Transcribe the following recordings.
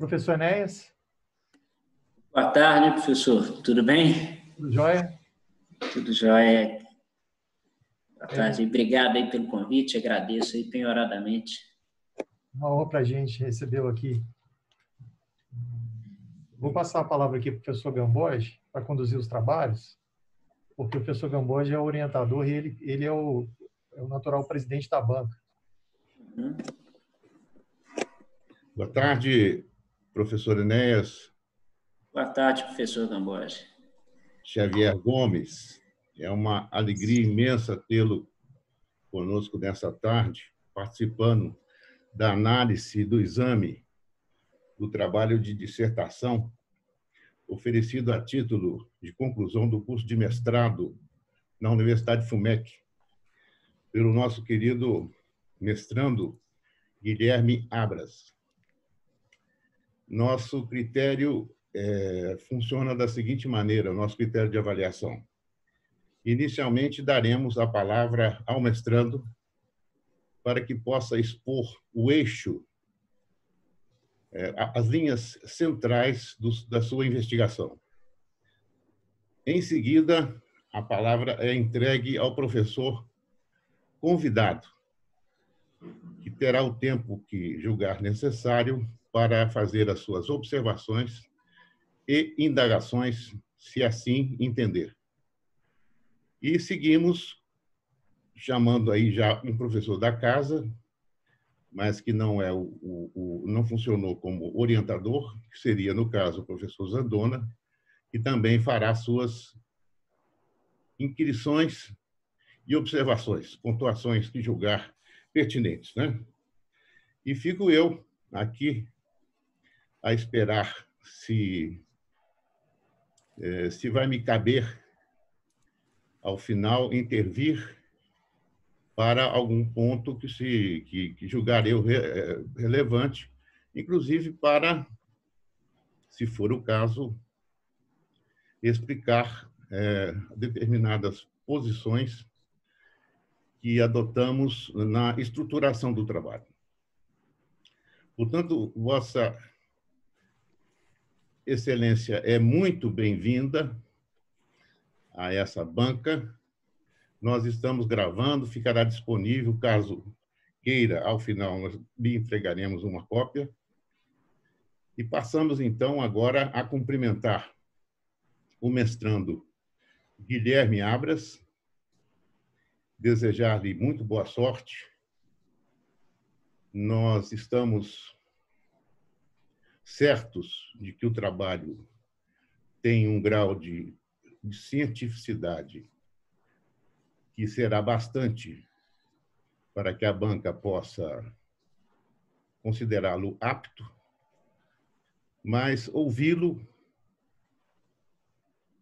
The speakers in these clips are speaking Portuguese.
Professor Enéas? Boa tarde, professor. Tudo bem? Tudo jóia? Tudo jóia. Boa tarde. Obrigado aí pelo convite, agradeço aí penhoradamente. Uma honra para a gente recebê-lo aqui. Vou passar a palavra aqui para o professor Gamboge para conduzir os trabalhos, porque o professor Gamboge é o orientador e ele é o natural presidente da banca. Boa tarde, professor Enéas. Boa tarde, professor Gamboge. Xavier Gomes. É uma alegria imensa tê-lo conosco nessa tarde, participando da análise do exame do trabalho de dissertação oferecido a título de conclusão do curso de mestrado na Universidade FUMEC, pelo nosso querido mestrando Guilherme Abras. Nosso critério funciona da seguinte maneira, o nosso critério de avaliação. Inicialmente, daremos a palavra ao mestrando para que possa expor o eixo, as linhas centrais da sua investigação. Em seguida, a palavra é entregue ao professor convidado, que terá o tempo que julgar necessário para fazer as suas observações e indagações, se assim entender. E seguimos chamando aí já um professor da casa, mas que não é não funcionou como orientador, que seria, no caso, o professor Zandona, que também fará suas inquirições e observações, pontuações que julgar pertinentes, né? E fico eu aqui a esperar se vai me caber, ao final, intervir para algum ponto que julgar eu relevante, inclusive para, se for o caso, explicar determinadas posições que adotamos na estruturação do trabalho. Portanto, Vossa Excelência é muito bem-vinda a essa banca. Nós estamos gravando, ficará disponível, caso queira, ao final nós lhe entregaremos uma cópia. E passamos, então, agora a cumprimentar o mestrando Guilherme Abras, desejar-lhe muito boa sorte. Nós estamos certos de que o trabalho tem um grau de cientificidade que será bastante para que a banca possa considerá-lo apto, mas ouvi-lo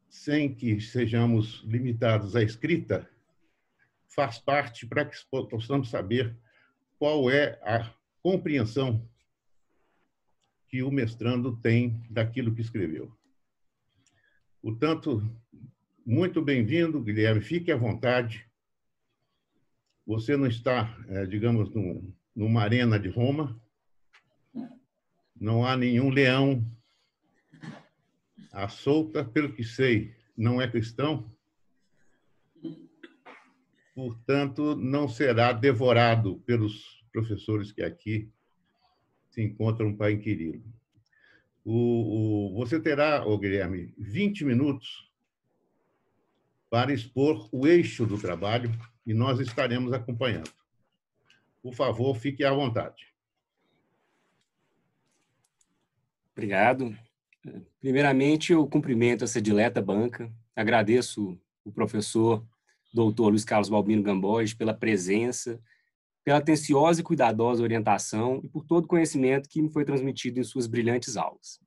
sem que sejamos limitados à escrita faz parte para que possamos saber qual é a compreensão que o mestrando tem daquilo que escreveu. Portanto, muito bem-vindo, Guilherme, fique à vontade. Você não está, digamos, numa arena de Roma, não há nenhum leão à solta, pelo que sei, não é cristão, portanto, não será devorado pelos professores que aqui se encontram para inquiri-lo. Você terá, Guilherme, 20 minutos para expor o eixo do trabalho e nós estaremos acompanhando. Por favor, fique à vontade. Obrigado. Primeiramente, eu cumprimento essa dileta banca, agradeço o professor doutor Luiz Carlos Balbino Gamboge pela presença, pela atenciosa e cuidadosa orientação e por todo o conhecimento que me foi transmitido em suas brilhantes aulas.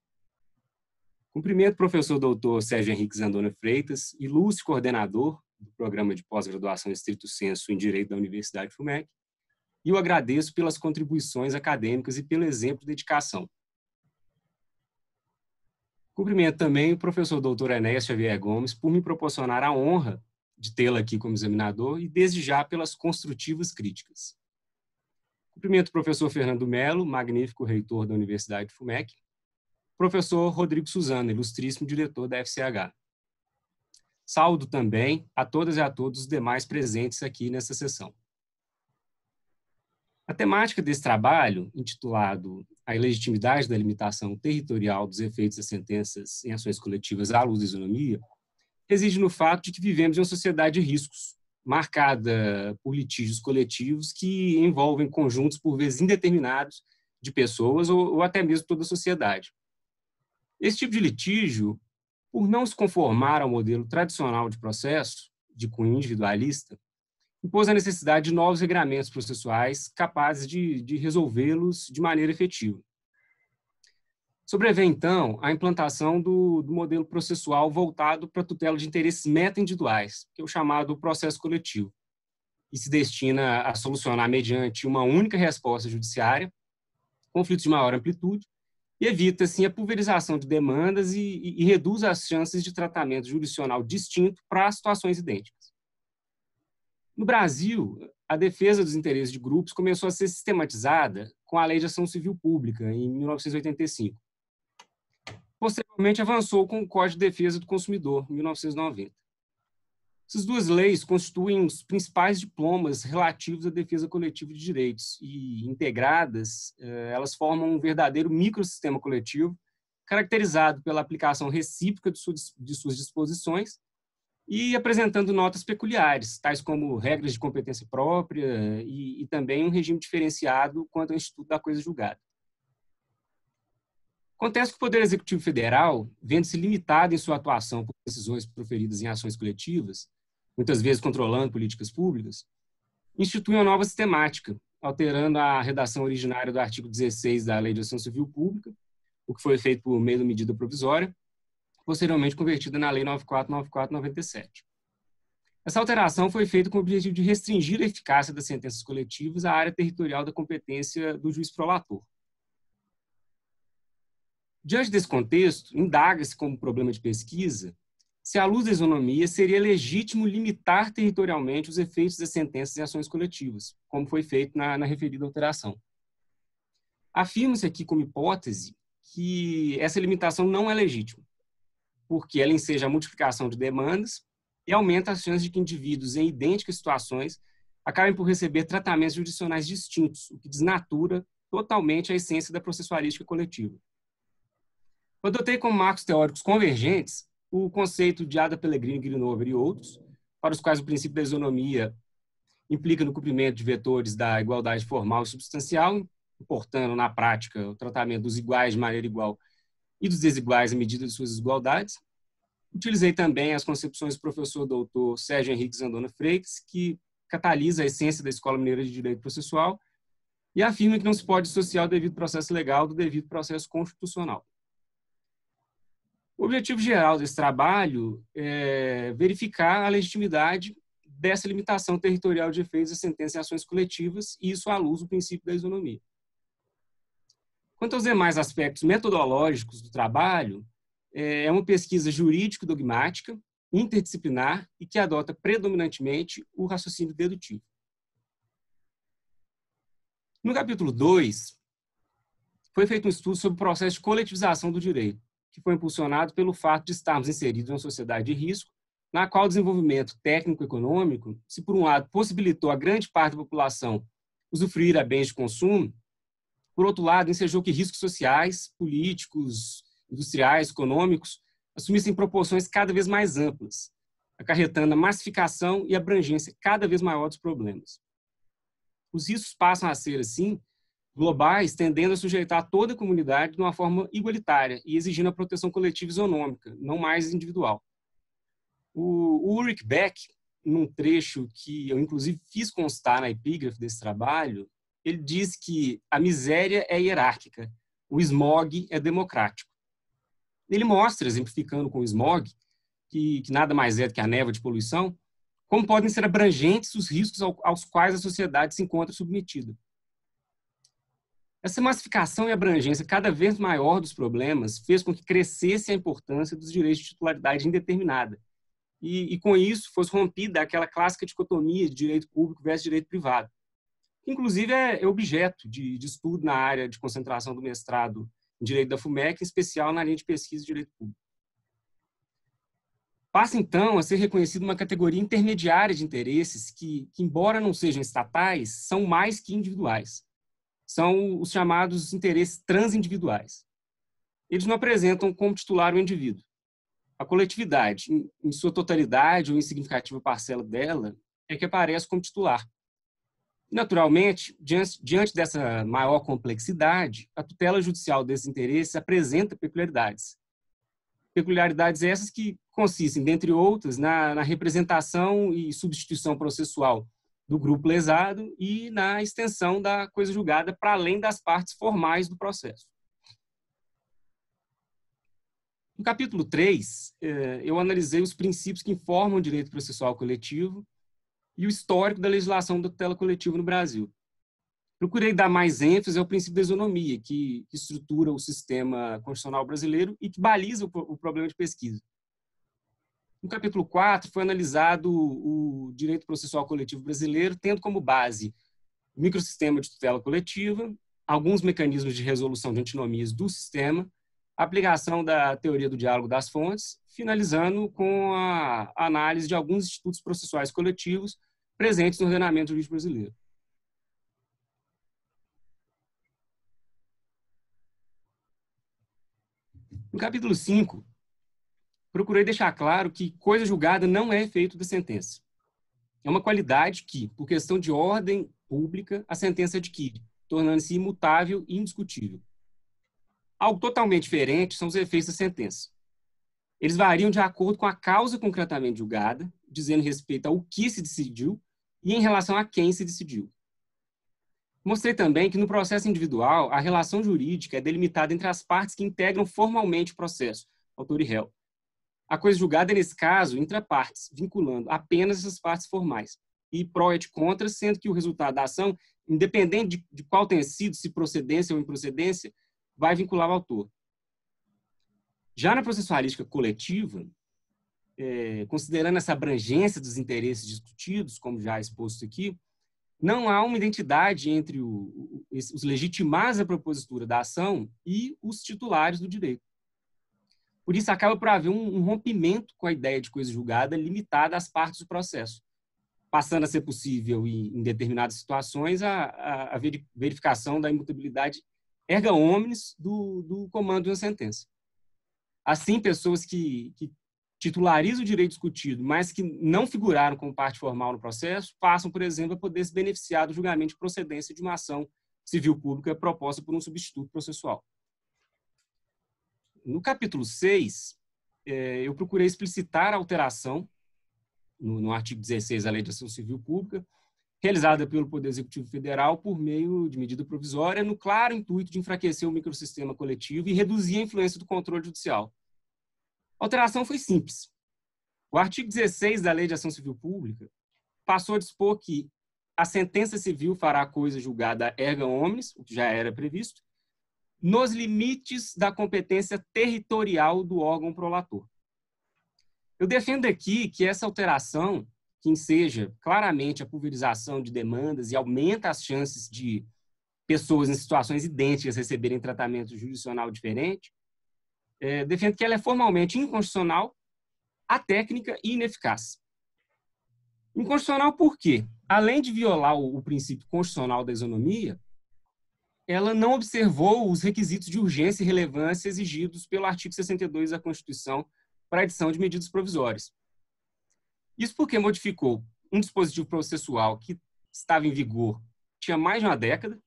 Cumprimento o professor doutor Sérgio Henrique Zandona Freitas, ilustre coordenador do programa de pós-graduação estrito sensu em Direito da Universidade FUMEC, e o agradeço pelas contribuições acadêmicas e pelo exemplo de dedicação. Cumprimento também o professor doutor Enéas Xavier Gomes por me proporcionar a honra de tê-lo aqui como examinador e, desde já, pelas construtivas críticas. Cumprimento o professor Fernando Melo, magnífico reitor da Universidade FUMEC, professor Rodrigo Suzano, ilustríssimo diretor da FCH. Saúdo também a todas e a todos os demais presentes aqui nessa sessão. A temática desse trabalho, intitulado A Ilegitimidade da Limitação Territorial dos Efeitos das Sentenças em Ações Coletivas à Luz da Isonomia, reside no fato de que vivemos em uma sociedade de riscos, marcada por litígios coletivos que envolvem conjuntos, por vezes indeterminados, de pessoas ou até mesmo toda a sociedade. Esse tipo de litígio, por não se conformar ao modelo tradicional de processo, de cunho individualista, impôs a necessidade de novos regramentos processuais capazes de resolvê-los de maneira efetiva. Sobreveio, então, a implantação do modelo processual voltado para a tutela de interesses meta-individuais, que é o chamado processo coletivo, e se destina a solucionar, mediante uma única resposta judiciária, conflitos de maior amplitude, e evita, assim, a pulverização de demandas e reduz as chances de tratamento jurisdicional distinto para situações idênticas. No Brasil, a defesa dos interesses de grupos começou a ser sistematizada com a Lei de Ação Civil Pública, em 1985. Posteriormente, avançou com o Código de Defesa do Consumidor, em 1990. Essas duas leis constituem os principais diplomas relativos à defesa coletiva de direitos e, integradas, elas formam um verdadeiro microsistema coletivo, caracterizado pela aplicação recíproca de suas disposições e apresentando notas peculiares, tais como regras de competência própria e também um regime diferenciado quanto ao Instituto da Coisa Julgada. Acontece que o Poder Executivo Federal, vendo-se limitado em sua atuação por decisões proferidas em ações coletivas, muitas vezes controlando políticas públicas, institui uma nova sistemática, alterando a redação originária do artigo 16 da Lei de Ação Civil Pública, o que foi feito por meio da medida provisória, posteriormente convertida na Lei 94/97. Essa alteração foi feita com o objetivo de restringir a eficácia das sentenças coletivas à área territorial da competência do juiz prolator. Diante desse contexto, indaga-se como problema de pesquisa se, à luz da isonomia, seria legítimo limitar territorialmente os efeitos das sentenças em ações coletivas, como foi feito na referida alteração. Afirma-se aqui como hipótese que essa limitação não é legítima, porque ela enseja a multiplicação de demandas e aumenta as chances de que indivíduos em idênticas situações acabem por receber tratamentos jurisdicionais distintos, o que desnatura totalmente a essência da processualística coletiva. Eu adotei como marcos teóricos convergentes o conceito de Ada Pellegrini, Grinover e outros, para os quais o princípio da isonomia implica no cumprimento de vetores da igualdade formal e substancial, importando, na prática, o tratamento dos iguais de maneira igual e dos desiguais à medida de suas desigualdades. Utilizei também as concepções do professor doutor Sérgio Henrique Zandona Freitas, que catalisa a essência da Escola Mineira de Direito Processual e afirma que não se pode dissociar o devido processo legal do devido processo constitucional. O objetivo geral desse trabalho é verificar a legitimidade dessa limitação territorial de efeitos de sentenças em ações coletivas, e isso à luz do princípio da isonomia. Quanto aos demais aspectos metodológicos do trabalho, é uma pesquisa jurídico-dogmática, interdisciplinar e que adota predominantemente o raciocínio dedutivo. No capítulo 2, foi feito um estudo sobre o processo de coletivização do direito, que foi impulsionado pelo fato de estarmos inseridos em uma sociedade de risco, na qual o desenvolvimento técnico-econômico, se por um lado possibilitou a grande parte da população usufruir a bens de consumo, por outro lado ensejou que riscos sociais, políticos, industriais, econômicos assumissem proporções cada vez mais amplas, acarretando a massificação e abrangência cada vez maior dos problemas. Os riscos passam a ser, assim, globais, tendendo a sujeitar toda a comunidade de uma forma igualitária e exigindo a proteção coletiva isonômica, não mais individual. O Ulrich Beck, num trecho que eu, inclusive, fiz constar na epígrafe desse trabalho, ele diz que a miséria é hierárquica, o smog é democrático. Ele mostra, exemplificando com o smog, que nada mais é do que a névoa de poluição, como podem ser abrangentes os riscos aos quais a sociedade se encontra submetida. Essa massificação e abrangência cada vez maior dos problemas fez com que crescesse a importância dos direitos de titularidade indeterminada. E com isso, fosse rompida aquela clássica dicotomia de direito público versus direito privado, que inclusive é objeto de estudo na área de concentração do mestrado em direito da FUMEC, em especial na linha de pesquisa de direito público. Passa, então, a ser reconhecida uma categoria intermediária de interesses que, embora não sejam estatais, são mais que individuais. São os chamados interesses transindividuais. Eles não apresentam como titular o indivíduo. A coletividade, em sua totalidade ou em significativa parcela dela, é que aparece como titular. Naturalmente, diante dessa maior complexidade, a tutela judicial desses interesses apresenta peculiaridades. Peculiaridades essas que consistem, dentre outras, na representação e substituição processual do grupo lesado e na extensão da coisa julgada para além das partes formais do processo. No capítulo 3, eu analisei os princípios que informam o direito processual coletivo e o histórico da legislação da tutela coletiva no Brasil. Procurei dar mais ênfase ao princípio da isonomia, que estrutura o sistema constitucional brasileiro e que baliza o problema de pesquisa. No capítulo 4, foi analisado o direito processual coletivo brasileiro, tendo como base o microsistema de tutela coletiva, alguns mecanismos de resolução de antinomias do sistema, a aplicação da teoria do diálogo das fontes, finalizando com a análise de alguns institutos processuais coletivos presentes no ordenamento jurídico brasileiro. No capítulo 5, procurei deixar claro que coisa julgada não é efeito da sentença. É uma qualidade que, por questão de ordem pública, a sentença adquire, tornando-se imutável e indiscutível. Algo totalmente diferente são os efeitos da sentença. Eles variam de acordo com a causa concretamente julgada, dizendo respeito ao que se decidiu e em relação a quem se decidiu. Mostrei também que no processo individual, a relação jurídica é delimitada entre as partes que integram formalmente o processo, autor e réu. A coisa julgada é, nesse caso, entre partes, vinculando apenas essas partes formais, e pró et contra, sendo que o resultado da ação, independente de qual tenha sido, se procedência ou improcedência, vai vincular o autor. Já na processualística coletiva, considerando essa abrangência dos interesses discutidos, como já exposto aqui, não há uma identidade entre os legitimados à propositura da ação e os titulares do direito. Por isso, acaba por haver um rompimento com a ideia de coisa julgada limitada às partes do processo, passando a ser possível, em determinadas situações, a verificação da imutabilidade erga omnes do comando de uma sentença. Assim, pessoas que titularizam o direito discutido, mas que não figuraram como parte formal no processo, passam, por exemplo, a poder se beneficiar do julgamento de procedência de uma ação civil pública proposta por um substituto processual. No capítulo 6, eu procurei explicitar a alteração, no artigo 16 da Lei de Ação Civil Pública, realizada pelo Poder Executivo Federal por meio de medida provisória, no claro intuito de enfraquecer o microsistema coletivo e reduzir a influência do controle judicial. A alteração foi simples. O artigo 16 da Lei de Ação Civil Pública passou a dispor que a sentença civil fará a coisa julgada erga omnes, o que já era previsto, nos limites da competência territorial do órgão prolator. Eu defendo aqui que essa alteração, que enseja claramente a pulverização de demandas e aumenta as chances de pessoas em situações idênticas receberem tratamento jurisdicional diferente, defendo que ela é formalmente inconstitucional, atécnica e ineficaz. Inconstitucional por quê? Além de violar o princípio constitucional da isonomia, ela não observou os requisitos de urgência e relevância exigidos pelo artigo 62 da Constituição para a edição de medidas provisórias. Isso porque modificou um dispositivo processual que estava em vigor tinha mais de uma década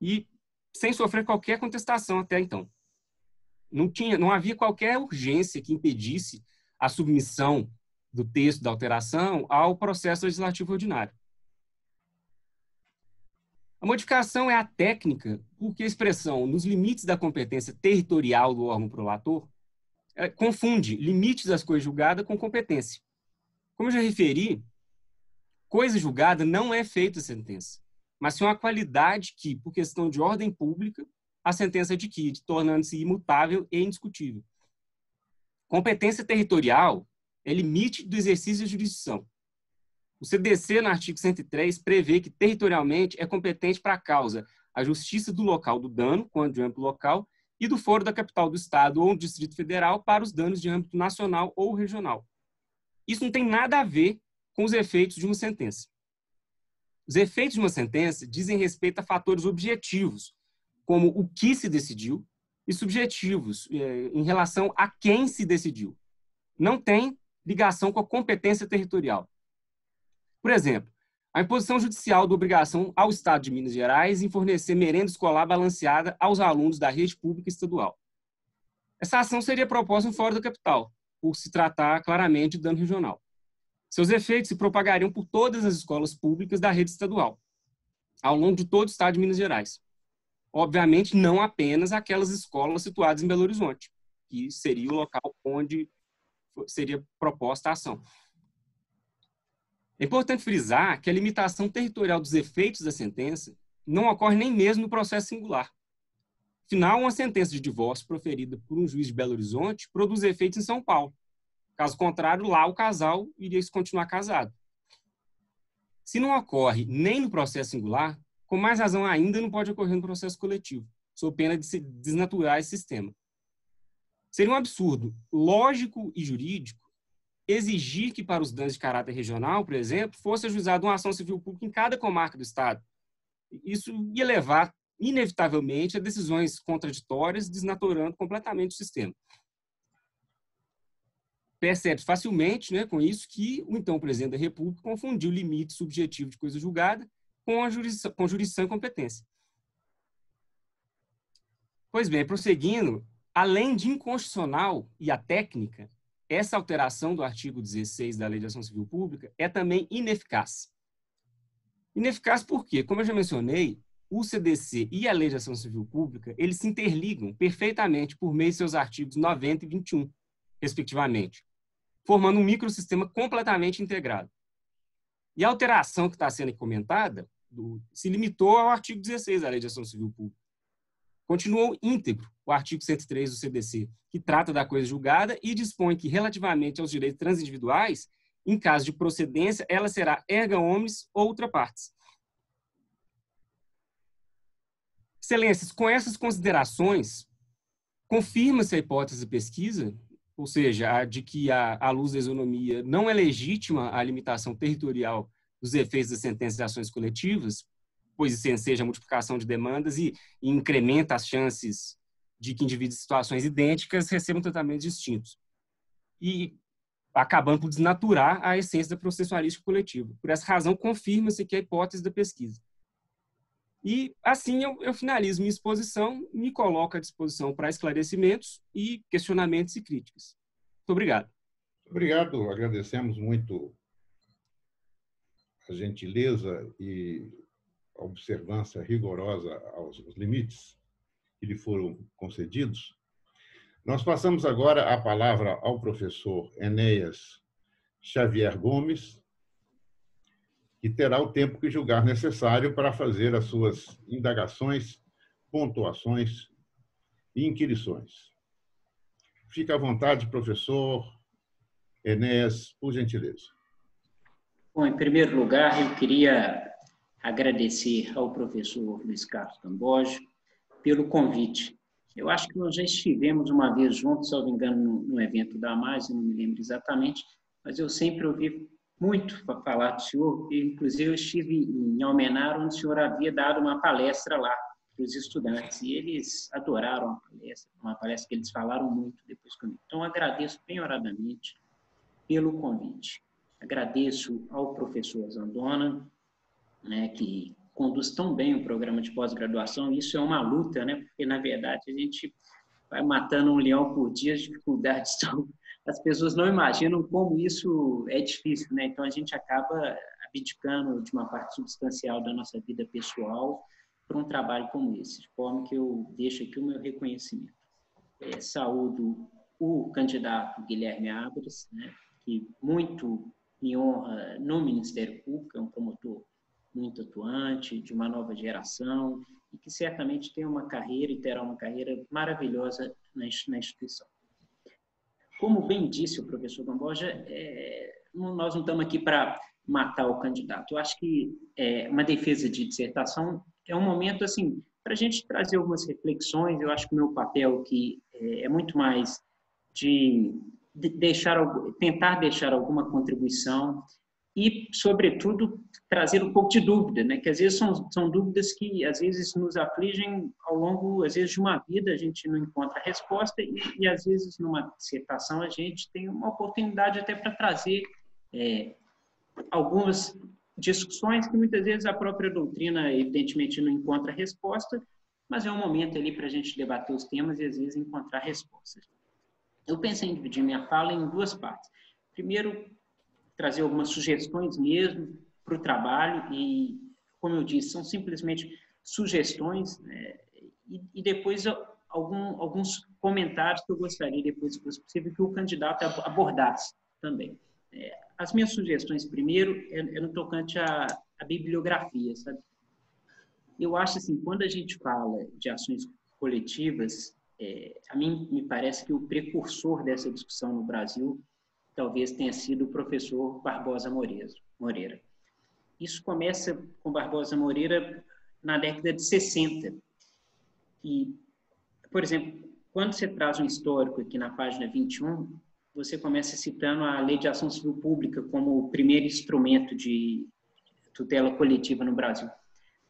e sem sofrer qualquer contestação até então. Não havia qualquer urgência que impedisse a submissão do texto da alteração ao processo legislativo ordinário. A modificação é a técnica porque a expressão nos limites da competência territorial do órgão prolator confunde limites das coisas julgadas com competência. Como eu já referi, coisa julgada não é feita sentença, mas sim uma qualidade que, por questão de ordem pública, a sentença adquire, tornando-se imutável e indiscutível. Competência territorial é limite do exercício da jurisdição. O CDC, no artigo 103, prevê que territorialmente é competente para a causa a justiça do local do dano, quando de âmbito local, e do foro da capital do Estado ou do Distrito Federal para os danos de âmbito nacional ou regional. Isso não tem nada a ver com os efeitos de uma sentença. Os efeitos de uma sentença dizem respeito a fatores objetivos, como o que se decidiu, e subjetivos, em relação a quem se decidiu. Não tem ligação com a competência territorial. Por exemplo, a imposição judicial da obrigação ao Estado de Minas Gerais em fornecer merenda escolar balanceada aos alunos da rede pública estadual. Essa ação seria proposta fora da capital, por se tratar claramente de dano regional. Seus efeitos se propagariam por todas as escolas públicas da rede estadual, ao longo de todo o Estado de Minas Gerais. Obviamente, não apenas aquelas escolas situadas em Belo Horizonte, que seria o local onde seria proposta a ação. É importante frisar que a limitação territorial dos efeitos da sentença não ocorre nem mesmo no processo singular. Afinal, uma sentença de divórcio proferida por um juiz de Belo Horizonte produz efeitos em São Paulo. Caso contrário, lá o casal iria continuar casado. Se não ocorre nem no processo singular, com mais razão ainda não pode ocorrer no processo coletivo, sob pena de se desnaturar esse sistema. Seria um absurdo lógico e jurídico exigir que para os danos de caráter regional, por exemplo, fosse ajuizada uma ação civil pública em cada comarca do Estado. Isso ia levar, inevitavelmente, a decisões contraditórias, desnaturando completamente o sistema. Percebe facilmente, né, com isso, que o então presidente da República confundiu o limite subjetivo de coisa julgada com jurisdição e competência. Pois bem, prosseguindo, além de inconstitucional e atécnica, essa alteração do artigo 16 da Lei de Ação Civil Pública é também ineficaz. Ineficaz porque, como eu já mencionei, o CDC e a Lei de Ação Civil Pública, eles se interligam perfeitamente por meio de seus artigos 90 e 21, respectivamente, formando um microsistema completamente integrado. E a alteração que está sendo comentada se limitou ao artigo 16 da Lei de Ação Civil Pública. Continuou íntegro o artigo 103 do CDC, que trata da coisa julgada e dispõe que, relativamente aos direitos transindividuais, em caso de procedência, ela será erga omnes ou ultra partes. Excelências, com essas considerações, confirma-se a hipótese de pesquisa, ou seja, a de que, à luz da isonomia, não é legítima a limitação territorial dos efeitos das sentenças de ações coletivas, pois isso enseja a multiplicação de demandas e incrementa as chances de que indivíduos em situações idênticas recebam tratamentos distintos. E acabando por desnaturar a essência da processualística coletiva. Por essa razão, confirma-se que é a hipótese da pesquisa. E, assim, eu finalizo minha exposição, me coloco à disposição para esclarecimentos e questionamentos e críticas. Muito obrigado. Obrigado, agradecemos muito a gentileza e a observância rigorosa aos limites que lhe foram concedidos. Nós passamos agora a palavra ao professor Enéas Xavier Gomes, que terá o tempo que julgar necessário para fazer as suas indagações, pontuações e inquirições. Fique à vontade, professor Enéas, por gentileza. Bom, em primeiro lugar, eu queria agradecer ao professor Luiz Carlos Gamboge pelo convite. Eu acho que nós já estivemos uma vez juntos, se não me engano, no evento da AMAS, eu não me lembro exatamente, mas eu sempre ouvi muito para falar do senhor, inclusive eu estive em Almenara, onde o senhor havia dado uma palestra lá para os estudantes, e eles adoraram a palestra, uma palestra que eles falaram muito depois comigo. Então, agradeço penhoradamente pelo convite. Agradeço ao professor Zandona, né, que conduz tão bem o programa de pós-graduação. Isso é uma luta, né, porque, na verdade, a gente vai matando um leão por dia, as dificuldades são... As pessoas não imaginam como isso é difícil, né? Então, a gente acaba abdicando de uma parte substancial da nossa vida pessoal para um trabalho como esse, de forma que eu deixo aqui o meu reconhecimento. Saúdo o candidato Guilherme Abras, né, que muito me honra no Ministério Público, é um promotor muito atuante, de uma nova geração, e que certamente tem uma carreira e terá uma carreira maravilhosa na instituição. Como bem disse o professor Gamboja, nós não estamos aqui para matar o candidato. Eu acho que uma defesa de dissertação é um momento assim, para a gente trazer algumas reflexões. Eu acho que o meu papel aqui é muito mais de tentar deixar alguma contribuição e, sobretudo, trazer um pouco de dúvida, né? Que às vezes são dúvidas que às vezes nos afligem ao longo, às vezes, de uma vida, a gente não encontra resposta e às vezes, numa dissertação, a gente tem uma oportunidade até para trazer algumas discussões que muitas vezes a própria doutrina, evidentemente, não encontra resposta, mas é um momento ali para a gente debater os temas e, às vezes, encontrar respostas. Eu pensei em dividir minha fala em duas partes. Primeiro, trazer algumas sugestões mesmo para o trabalho e, como eu disse, são simplesmente sugestões, né? E depois alguns comentários que eu gostaria, depois, se fosse possível, que o candidato abordasse também. As minhas sugestões, primeiro, é no tocante à bibliografia, sabe? Eu acho assim, quando a gente fala de ações coletivas, a mim me parece que o precursor dessa discussão no Brasil talvez tenha sido o professor Barbosa Moreira. Isso começa com Barbosa Moreira na década de 60. E, por exemplo, quando você traz um histórico aqui na página 21, você começa citando a Lei de Ação Civil Pública como o primeiro instrumento de tutela coletiva no Brasil.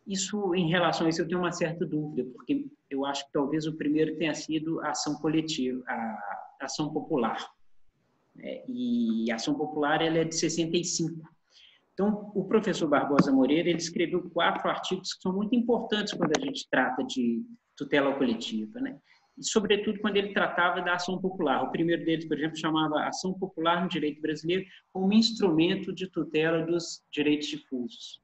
Isso, em relação a isso, eu tenho uma certa dúvida, porque eu acho que talvez o primeiro tenha sido a ação coletiva, a ação popular. E a ação popular ela é de 65. Então, o professor Barbosa Moreira ele escreveu 4 artigos que são muito importantes quando a gente trata de tutela coletiva, né? E, sobretudo, quando ele tratava da ação popular. O primeiro deles, por exemplo, chamava Ação Popular no Direito Brasileiro como instrumento de tutela dos direitos difusos.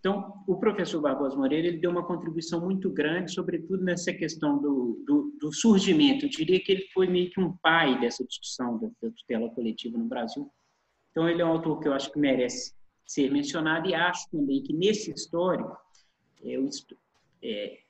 Então, o professor Barbosa Moreira ele deu uma contribuição muito grande, sobretudo nessa questão do surgimento. Eu diria que ele foi meio que um pai dessa discussão da tutela coletiva no Brasil. Então, ele é um autor que eu acho que merece ser mencionado e acho também que, nesse histórico,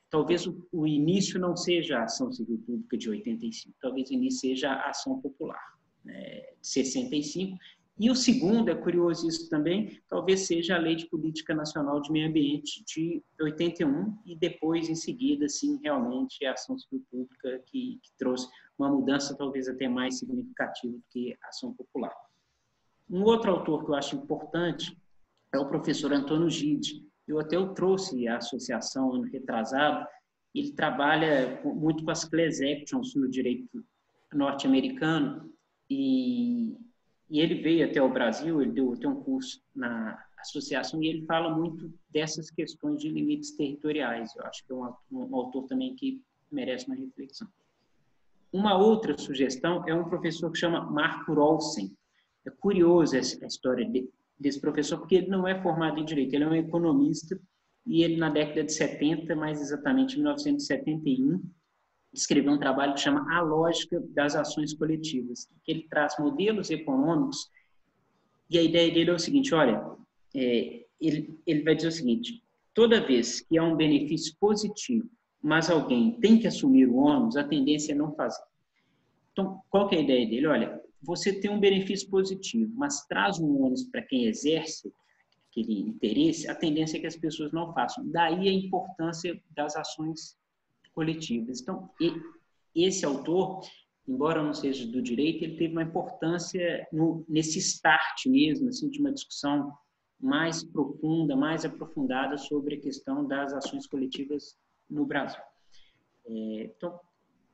talvez o início não seja a ação civil pública de 85, talvez o início seja a ação popular, né, de 65. E o segundo, é curioso isso também, talvez seja a Lei de Política Nacional de Meio Ambiente de 81 e depois, em seguida, sim, realmente a ação civil pública que trouxe uma mudança talvez até mais significativa do que a ação popular. Um outro autor que eu acho importante é o professor Antônio Gide. Eu até o trouxe à associação ano retrasado. Ele trabalha muito com as class actions no direito norte-americano e ele veio até o Brasil, ele deu até um curso na associação e ele fala muito dessas questões de limites territoriais. Eu acho que é um autor também que merece uma reflexão. Uma outra sugestão é um professor que chama Marco Rolsen. É curioso essa história desse professor, porque ele não é formado em Direito, ele é um economista, e ele, na década de 70, mais exatamente em 1971, escreveu um trabalho que chama A Lógica das Ações Coletivas, que ele traz modelos econômicos, e a ideia dele é o seguinte, olha, ele vai dizer o seguinte, toda vez que há um benefício positivo, mas alguém tem que assumir o ônus, a tendência é não fazer. Então, qual que é a ideia dele? Olha, você tem um benefício positivo, mas traz um ônus para quem exerce aquele interesse, a tendência é que as pessoas não façam. Daí a importância das ações coletivas. Então, esse autor, embora não seja do direito, ele teve uma importância nesse start mesmo, assim, de uma discussão mais profunda, mais aprofundada sobre a questão das ações coletivas no Brasil. Então,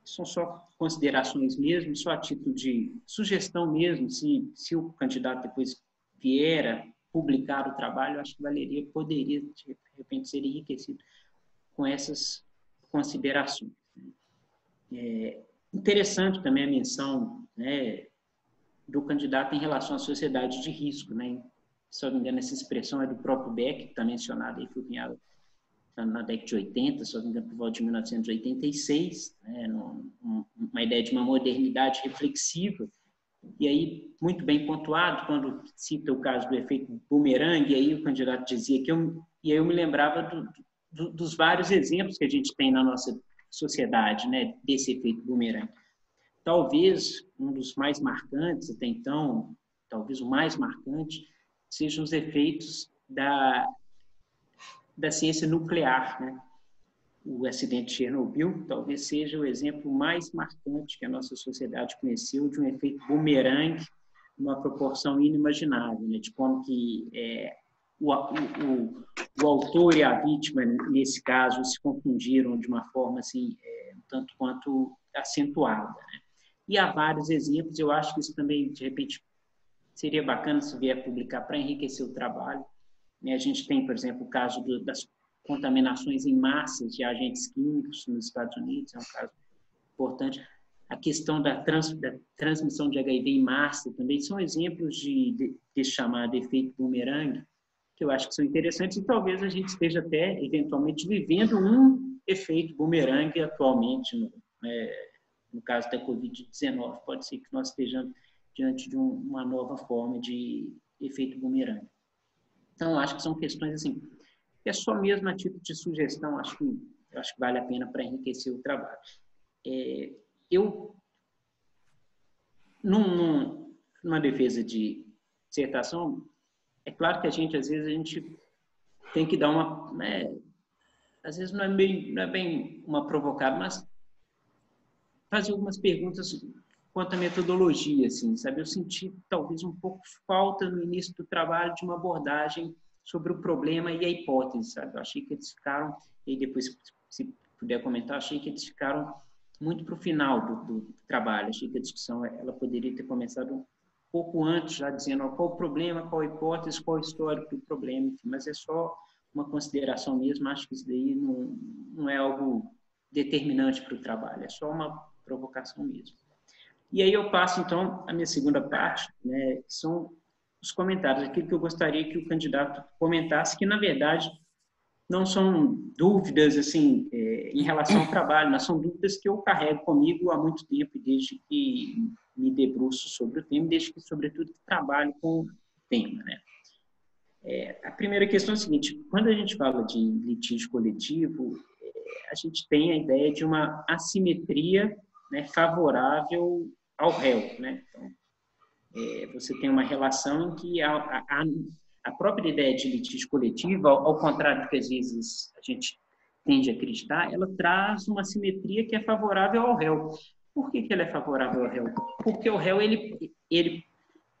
são só considerações mesmo, só a título de sugestão mesmo, se o candidato depois vier a publicar o trabalho, acho que poderia, de repente, ser enriquecido com essas considerações. Interessante também a menção, né, do candidato em relação à sociedade de risco, né? Se eu não me engano, essa expressão é do próprio Beck, que está mencionada aí, foi cunhado na década de 80, se eu não me engano, por volta de 1986, né, uma ideia de uma modernidade reflexiva, e aí, muito bem pontuado, quando cita o caso do efeito bumerangue, aí o candidato dizia e aí eu me lembrava dos vários exemplos que a gente tem na nossa sociedade, né, desse efeito bumerangue. Talvez um dos mais marcantes, até então, talvez o mais marcante, sejam os efeitos da ciência nuclear, né? o acidente de Chernobyl talvez seja o exemplo mais marcante que a nossa sociedade conheceu de um efeito bumerangue numa proporção inimaginável, né? De como que o autor e a vítima, nesse caso, se confundiram de uma forma assim, um tanto quanto acentuada, né? E há vários exemplos, eu acho que isso também, de repente, seria bacana se vier publicar para enriquecer o trabalho. A gente tem, por exemplo, o caso das contaminações em massas de agentes químicos nos Estados Unidos, é um caso importante. A questão da transmissão de HIV em massa também são exemplos de chamado efeito bumerangue, que eu acho que são interessantes, e talvez a gente esteja até, eventualmente, vivendo um efeito bumerangue atualmente, no caso da Covid-19. Pode ser que nós estejamos diante de uma nova forma de efeito bumerangue. Então, acho que são questões assim, é só mesmo a título de sugestão, acho que vale a pena para enriquecer o trabalho. Eu, numa defesa de dissertação, é claro que às vezes a gente tem que dar uma, às vezes não é bem uma provocada, mas fazer algumas perguntas quanto à metodologia, assim, sabe? Eu senti talvez um pouco falta no início do trabalho de uma abordagem sobre o problema e a hipótese, sabe? Eu achei que eles ficaram, e depois, se puder comentar, achei que eles ficaram muito para o final do trabalho. Achei que a discussão ela poderia ter começado um pouco antes, já dizendo qual o problema, qual a hipótese, qual o histórico do problema, enfim, mas é só uma consideração mesmo. Acho que isso daí não é algo determinante para o trabalho, é só uma provocação mesmo. E aí eu passo, então, a minha segunda parte, né, que são os comentários, aquilo que eu gostaria que o candidato comentasse, que, na verdade, não são dúvidas assim, em relação ao trabalho, mas são dúvidas que eu carrego comigo há muito tempo, desde que me debruço sobre o tema, desde que, sobretudo, trabalho com o tema, né? A primeira questão é a seguinte: quando a gente fala de litígio coletivo, a gente tem a ideia de uma assimetria, né, favorável ao réu, né? Então, você tem uma relação em que a própria ideia de litígio coletivo, ao contrário do que às vezes a gente tende a acreditar, ela traz uma simetria que é favorável ao réu. Por que ela é favorável ao réu? Porque o réu, ele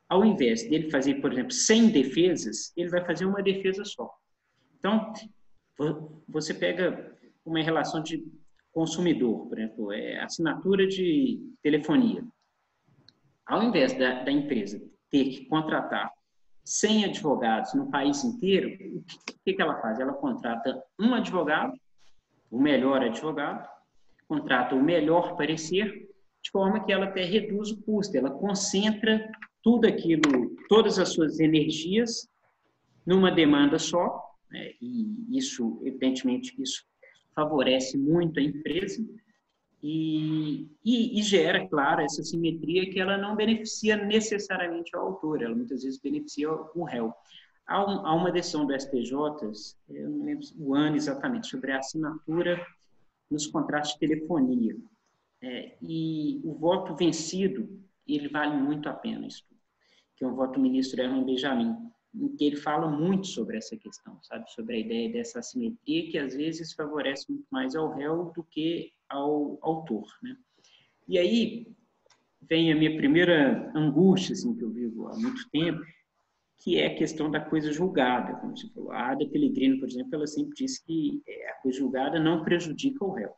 ao invés dele fazer, por exemplo, 100 defesas, ele vai fazer uma defesa só. Então, você pega uma relação de consumidor, por exemplo, assinatura de telefonia. Ao invés da empresa ter que contratar 100 advogados no país inteiro, o que ela faz? Ela contrata um advogado, o melhor advogado, contrata o melhor parecer, de forma que ela até reduz o custo, ela concentra tudo aquilo, todas as suas energias numa demanda só, né? E isso, evidentemente, isso favorece muito a empresa e gera, claro, essa simetria que ela não beneficia necessariamente ao autor, ela muitas vezes beneficia o réu. Há uma decisão do STJ, eu não lembro o ano exatamente, sobre a assinatura nos contratos de telefonia. E o voto vencido, ele vale muito a pena, isso, que é o voto do ministro Herman Benjamin, em que ele fala muito sobre essa questão, sabe, sobre a ideia dessa assimetria que às vezes favorece muito mais ao réu do que ao autor, né? E aí vem a minha primeira angústia, assim, que eu vivo há muito tempo, que é a questão da coisa julgada, como você falou. A Ada Pellegrino, por exemplo, ela sempre disse que a coisa julgada não prejudica o réu.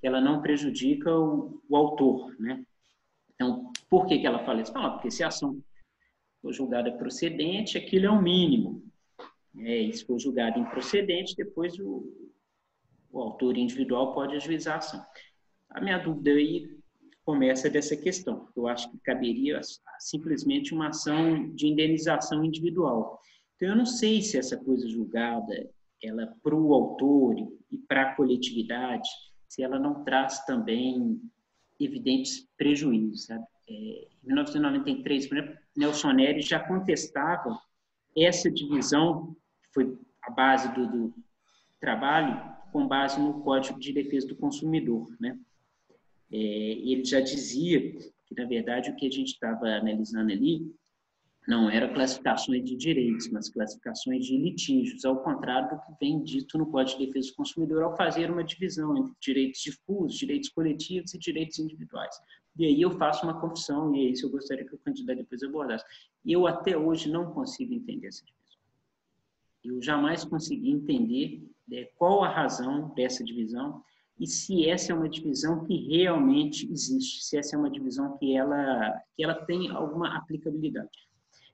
Ela não prejudica o autor, né? Então, por que ela fala isso? Não, porque se a ação for julgada procedente, aquilo é o mínimo. E se for julgado improcedente, depois o autor individual pode ajuizar a ação. A minha dúvida aí começa dessa questão. Eu acho que caberia simplesmente uma ação de indenização individual. Então, eu não sei se essa coisa julgada, ela para o autor e para a coletividade, se ela não traz também evidentes prejuízos, sabe? Em 1993, por exemplo, Nelson Nery já contestava essa divisão, que foi a base do trabalho, com base no Código de Defesa do Consumidor, né? Ele já dizia que, na verdade, o que a gente estava analisando ali não eram classificações de direitos, mas classificações de litígios, ao contrário do que vem dito no Código de Defesa do Consumidor, ao fazer uma divisão entre direitos difusos, direitos coletivos e direitos individuais. E aí eu faço uma confissão, e é isso que eu gostaria que o candidato depois abordasse. Eu até hoje não consigo entender essa divisão. Eu jamais consegui entender qual a razão dessa divisão e se essa é uma divisão que realmente existe, se essa é uma divisão que ela tem alguma aplicabilidade.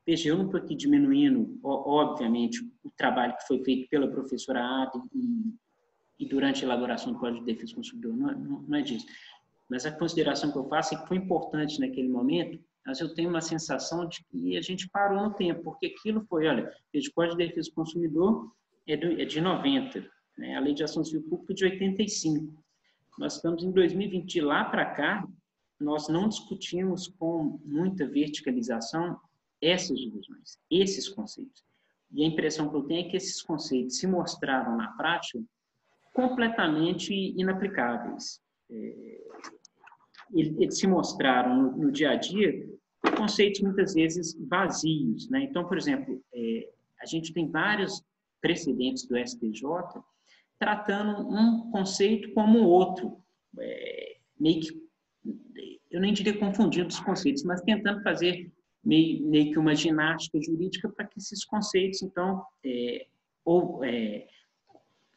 Veja, eu não estou aqui diminuindo, obviamente, o trabalho que foi feito pela professora Ada e durante a elaboração do Código de Defesa do Consumidor, não é disso. Mas a consideração que eu faço é que foi importante naquele momento, mas eu tenho uma sensação de que a gente parou no tempo, porque aquilo foi, olha, o Código de Defesa do Consumidor é de 90, né? A Lei de Ação Civil Pública de 85. Nós estamos em 2020, de lá para cá, nós não discutimos com muita verticalização essas divisões, esses conceitos. E a impressão que eu tenho é que esses conceitos se mostraram na prática completamente inaplicáveis. Eles se mostraram no dia a dia conceitos muitas vezes vazios, né? Então, por exemplo, a gente tem vários precedentes do STJ tratando um conceito como o outro, meio que, eu nem diria confundindo os conceitos, mas tentando fazer meio que uma ginástica jurídica para que esses conceitos, então,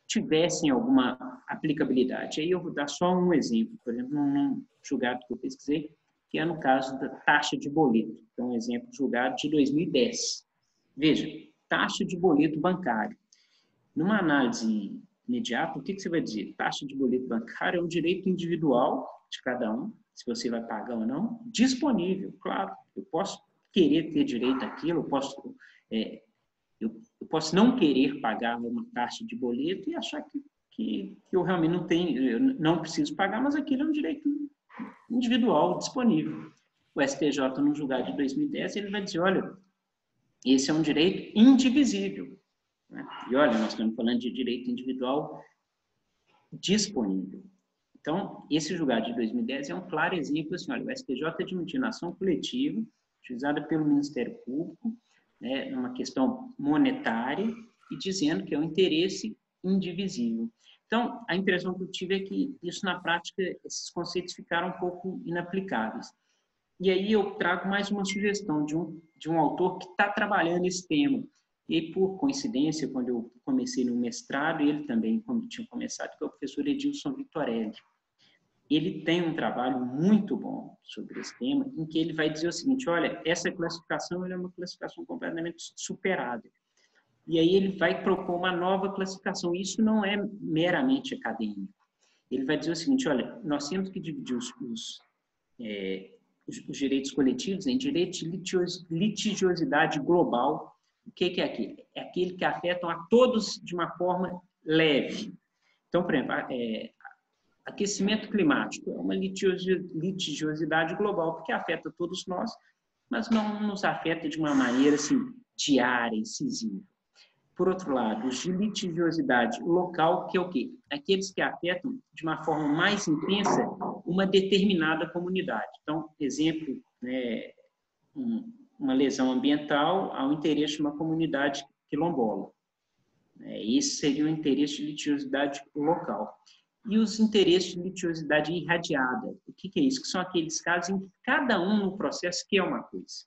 tivessem alguma aplicabilidade. Aí eu vou dar só um exemplo, por exemplo, num julgado que eu pesquisei, que é no caso da taxa de boleto. Então, um exemplo de julgado de 2010. Veja, taxa de boleto bancário. Numa análise imediata, o que você vai dizer? Taxa de boleto bancário é um direito individual de cada um, se você vai pagar ou não, disponível, claro. Eu posso querer ter direito àquilo, eu posso não querer pagar uma taxa de boleto e achar que eu realmente eu não preciso pagar, mas aquilo é um direito individual, disponível. O STJ, no julgado de 2010, ele vai dizer, olha, esse é um direito indivisível. Né? E olha, nós estamos falando de direito individual disponível. Então, esse julgado de 2010 é um claro exemplo, assim, olha, o STJ admitindo ação coletiva, utilizada pelo Ministério Público, né, numa questão monetária, e dizendo que é um interesse indivisível. Então, a impressão que eu tive é que isso, na prática, esses conceitos ficaram um pouco inaplicáveis. E aí eu trago mais uma sugestão de um autor que está trabalhando esse tema. E aí, por coincidência, quando eu comecei no mestrado, ele também tinha começado, que é o professor Edilson Vitorelli. Ele tem um trabalho muito bom sobre esse tema, em que ele vai dizer o seguinte, olha, essa classificação é uma classificação completamente superada. E aí ele vai propor uma nova classificação. Isso não é meramente acadêmico. Ele vai dizer o seguinte, olha, nós temos que dividir os direitos coletivos em direitos de litigiosidade global. O que é aquilo? É aquele que afetam a todos de uma forma leve. Então, por exemplo, aquecimento climático é uma litigiosidade global, porque afeta todos nós, mas não nos afeta de uma maneira assim, diária, incisiva. Por outro lado, os de litigiosidade local, que é o quê? Aqueles que afetam de uma forma mais intensa uma determinada comunidade. Então, exemplo, né, uma lesão ambiental ao interesse de uma comunidade quilombola. Esse seria o interesse de litigiosidade local. E os interesses de litigiosidade irradiada. O que é isso? Que são aqueles casos em que cada um no processo quer uma coisa.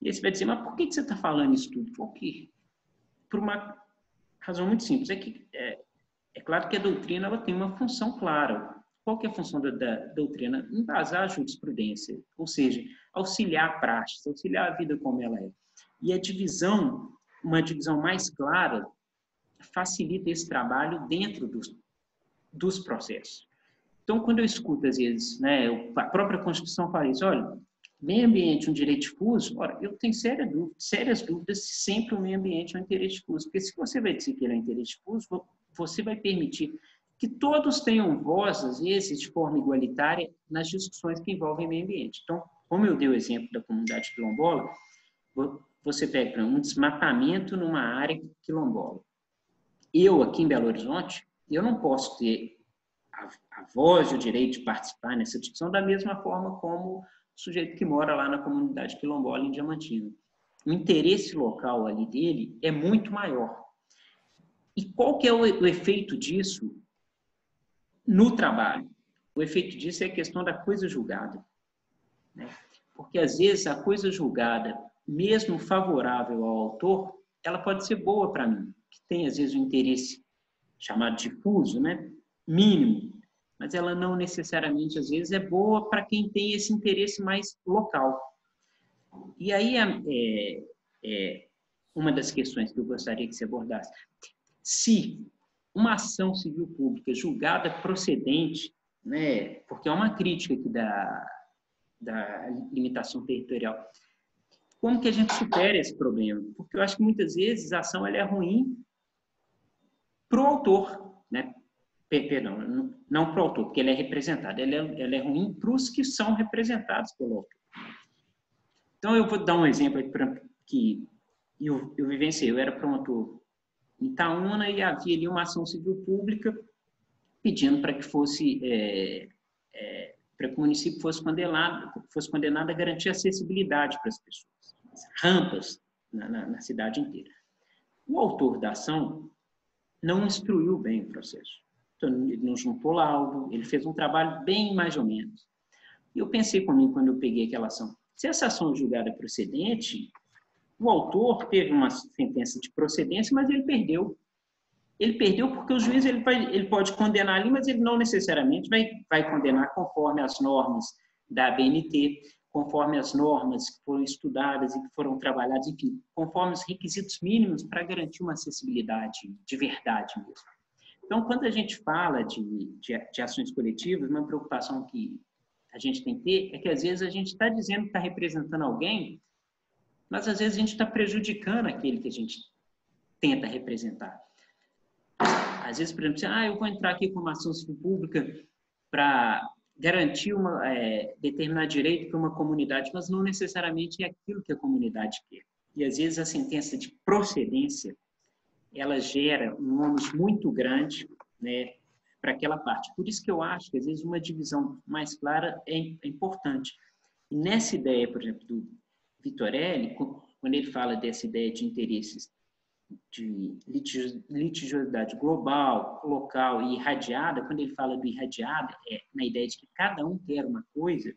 E aí você vai dizer, mas por que você está falando isso tudo? Por quê? Por uma razão muito simples. É claro que a doutrina ela tem uma função clara. Qual que é a função da doutrina? Embasar a jurisprudência, ou seja, auxiliar a praxis, auxiliar a vida como ela é. E a divisão, uma divisão mais clara, facilita esse trabalho dentro dos processos. Então, quando eu escuto, às vezes, né, a própria Constituição fala isso, olha, meio ambiente é um direito difuso, ora, eu tenho sérias dúvidas se sempre o meio ambiente é um interesse difuso, porque se você vai dizer que ele é um interesse difuso, você vai permitir que todos tenham voz, às vezes, de forma igualitária, nas discussões que envolvem meio ambiente. Então, como eu dei o exemplo da comunidade quilombola, você pega um desmatamento numa área quilombola. Eu, aqui em Belo Horizonte, eu não posso ter a voz e o direito de participar nessa discussão da mesma forma como o sujeito que mora lá na comunidade quilombola em Diamantina. o interesse local ali dele é muito maior. E qual que é o efeito disso no trabalho? O efeito disso é a questão da coisa julgada, né? Porque, às vezes, a coisa julgada, mesmo favorável ao autor, ela pode ser boa para mim, que tem, às vezes, um interesse chamado difuso, né? Mínimo, mas ela não necessariamente, às vezes, é boa para quem tem esse interesse mais local. E aí, uma das questões que eu gostaria que você abordasse, se uma ação civil pública julgada procedente, né, porque é uma crítica aqui da limitação territorial, como que a gente supera esse problema? Porque eu acho que muitas vezes a ação ela é ruim para o autor, né? Perdão, não para o autor, porque ele é representado, ela é ruim para os que são representados pelo autor. Então, eu vou dar um exemplo aqui que eu vivenciei. Eu era promotor em Itaúna e havia ali uma ação civil pública pedindo para que fosse para que o município fosse condenado a garantir acessibilidade para as pessoas, rampas na cidade inteira. O autor da ação não instruiu bem o processo. Então, ele não juntou laudo, ele fez um trabalho bem mais ou menos. E eu pensei comigo quando eu peguei aquela ação, se essa ação julgada procedente, o autor teve uma sentença de procedência, mas ele perdeu. Ele perdeu porque o juiz ele pode condenar ali, mas ele não necessariamente vai condenar conforme as normas da ABNT, conforme as normas que foram estudadas e que foram trabalhadas, enfim, conforme os requisitos mínimos para garantir uma acessibilidade de verdade mesmo. Então, quando a gente fala de ações coletivas, uma preocupação que a gente tem que ter é que, às vezes, a gente está dizendo que está representando alguém, mas, às vezes, a gente está prejudicando aquele que a gente tenta representar. Às vezes, por exemplo, eu vou entrar aqui com uma ação civil pública para garantir determinado direito para uma comunidade, mas não necessariamente é aquilo que a comunidade quer. E, às vezes, a sentença de procedência, ela gera um ônus muito grande, né, para aquela parte. Por isso que eu acho que, às vezes, uma divisão mais clara é importante. E nessa ideia, por exemplo, do Vitorelli, quando ele fala dessa ideia de interesses de litigiosidade global, local e irradiada, quando ele fala do irradiada, na ideia de que cada um quer uma coisa,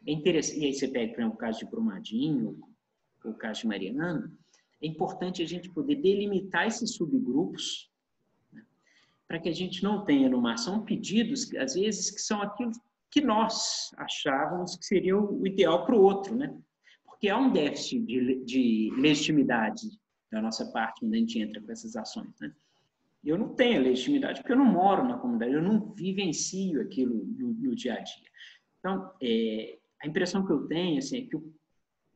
é interessante. E aí você pega, por exemplo, o caso de Brumadinho, ou o caso de Mariana, é importante a gente poder delimitar esses subgrupos, né, para que a gente não tenha numa ação pedidos, às vezes, que são aquilo que nós achávamos que seria o ideal para o outro, né? Porque há um déficit de legitimidade da nossa parte quando a gente entra com essas ações, né? Eu não tenho legitimidade porque eu não moro na comunidade, eu não vivencio aquilo no dia a dia. Então, a impressão que eu tenho assim, é que o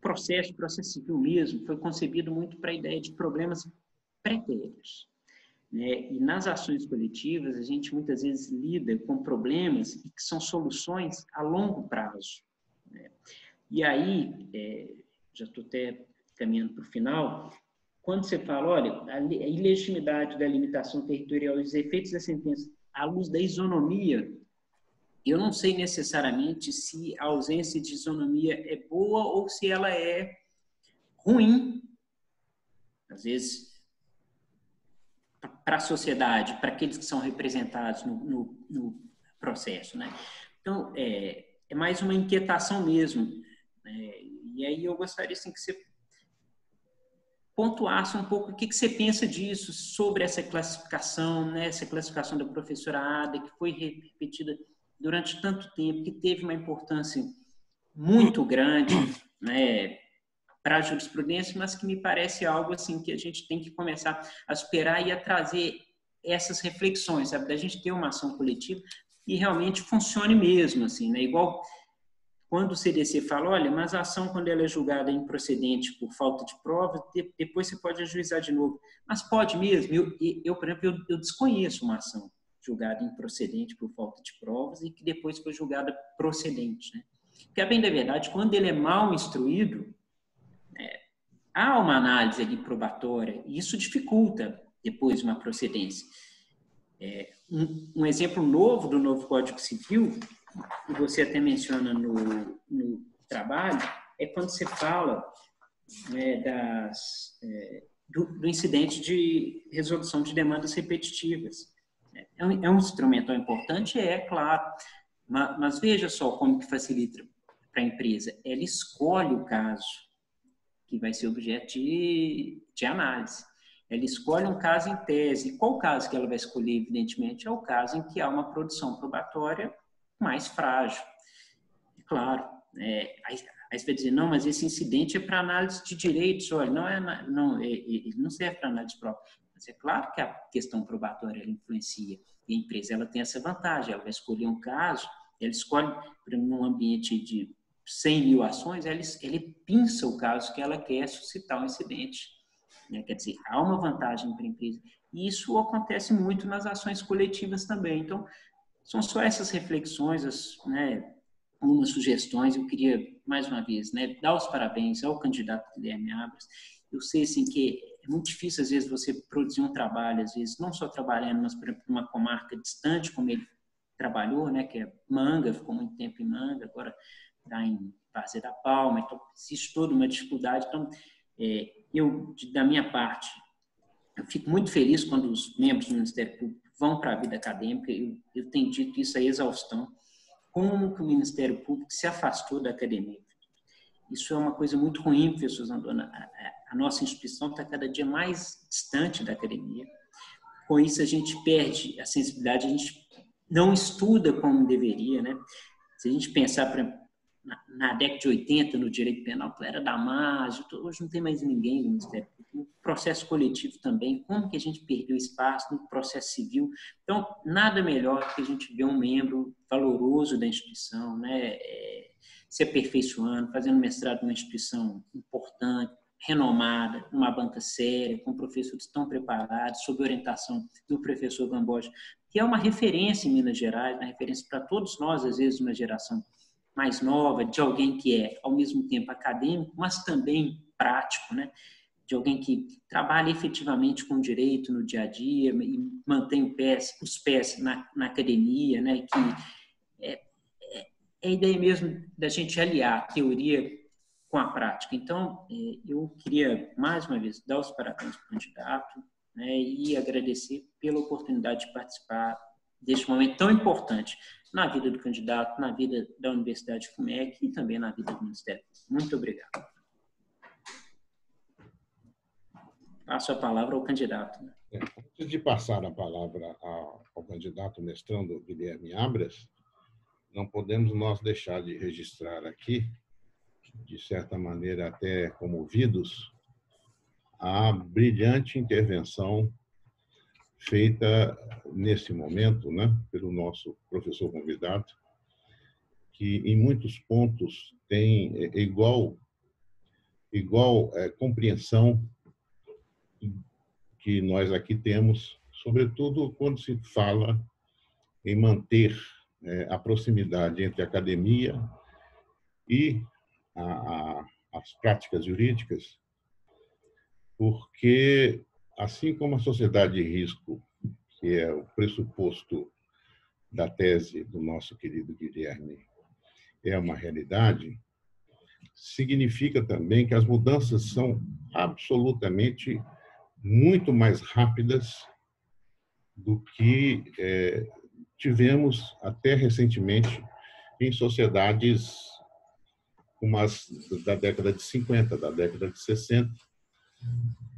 processo civil mesmo foi concebido muito para a ideia de problemas pretéritos, né? E nas ações coletivas, a gente muitas vezes lida com problemas que são soluções a longo prazo, né? E aí, já estou até caminhando para o final, quando você fala, olha, a ilegitimidade da limitação territorial e os efeitos da sentença à luz da isonomia, eu não sei necessariamente se a ausência de isonomia é boa ou se ela é ruim, às vezes, para a sociedade, para aqueles que são representados no processo, né? Então, é mais uma inquietação mesmo. E aí eu gostaria assim, que você pontuasse um pouco o que você pensa disso, sobre essa classificação, né? Essa classificação da professora Ada, que foi repetida durante tanto tempo, que teve uma importância muito grande, né, para a jurisprudência, mas que me parece algo assim que a gente tem que começar a superar e a trazer essas reflexões, sabe? Da gente ter uma ação coletiva e realmente funcione mesmo, assim, né? Igual quando o CDC fala, olha, mas a ação, quando ela é julgada improcedente por falta de provas, depois você pode ajuizar de novo. Mas pode mesmo? Eu por exemplo, eu desconheço uma ação julgada improcedente por falta de provas e que depois foi julgada procedente, né? Porque, a bem da verdade, quando ele é mal instruído, há uma análise ali probatória e isso dificulta depois uma procedência. Um exemplo novo do novo Código Civil, que você até menciona no trabalho, é quando você fala do incidente de resolução de demandas repetitivas. É um instrumento importante? Claro, mas veja só como que facilita para a empresa. Ela escolhe o caso que vai ser objeto de análise. Ela escolhe um caso em tese. Qual caso que ela vai escolher, evidentemente? É o caso em que há uma produção probatória mais frágil. Claro, aí você vai dizer, não, mas esse incidente é para análise de direitos. Olha, ele não serve para análise própria. Mas é claro que a questão probatória ela influencia. E a empresa ela tem essa vantagem. Ela vai escolher um caso, ela escolhe, num ambiente de 100 mil ações, ela pinça o caso que ela quer suscitar um incidente. Quer dizer, há uma vantagem para a empresa. E isso acontece muito nas ações coletivas também. Então, são só essas reflexões, algumas sugestões. Eu queria, mais uma vez, dar os parabéns ao candidato Guilherme Abras. Eu sei assim, que é muito difícil, às vezes, você produzir um trabalho, às vezes, não só trabalhando, mas, por exemplo, numa comarca distante, como ele trabalhou, que é Manga, ficou muito tempo em Manga, agora está em Várzea da Palma, então existe toda uma dificuldade. Então, da minha parte, eu fico muito feliz quando os membros do Ministério Público vão para a vida acadêmica. Eu tenho dito isso a exaustão, como que o Ministério Público se afastou da academia. Isso é uma coisa muito ruim, professor Zandona. A nossa instituição está cada dia mais distante da academia. Com isso, a gente perde a sensibilidade, a gente não estuda como deveria. Se a gente pensar, por exemplo, na década de 80, no direito penal, era Damasio, hoje não tem mais ninguém no Ministério Público. No processo coletivo também, como que a gente perdeu espaço no processo civil. Então, nada melhor que a gente ver um membro valoroso da instituição, se aperfeiçoando, fazendo mestrado numa instituição importante, renomada, numa banca séria, com professores tão preparados, sob orientação do professor Gamboge, que é uma referência em Minas Gerais, uma referência para todos nós, às vezes, uma geração mais nova, de alguém que é, ao mesmo tempo, acadêmico, mas também prático, de alguém que trabalha efetivamente com direito no dia a dia e mantém os pés na academia, que é a ideia mesmo da gente aliar a teoria com a prática. Então, eu queria, mais uma vez, dar os parabéns para o candidato, e agradecer pela oportunidade de participar deste momento tão importante na vida do candidato, na vida da Universidade FUMEC e também na vida do Ministério. Muito obrigado. Passo a palavra ao candidato. Antes de passar a palavra ao candidato mestrando Guilherme Abras, não podemos nós deixar de registrar aqui, de certa maneira até comovidos, a brilhante intervenção feita nesse momento, pelo nosso professor convidado, que em muitos pontos tem igual compreensão que nós aqui temos, sobretudo quando se fala em manter a proximidade entre a academia e as práticas jurídicas, porque, assim como a sociedade de risco, que é o pressuposto da tese do nosso querido Guilherme, é uma realidade, significa também que as mudanças são absolutamente muito mais rápidas do que tivemos até recentemente em sociedades como as da década de 50, da década de 60,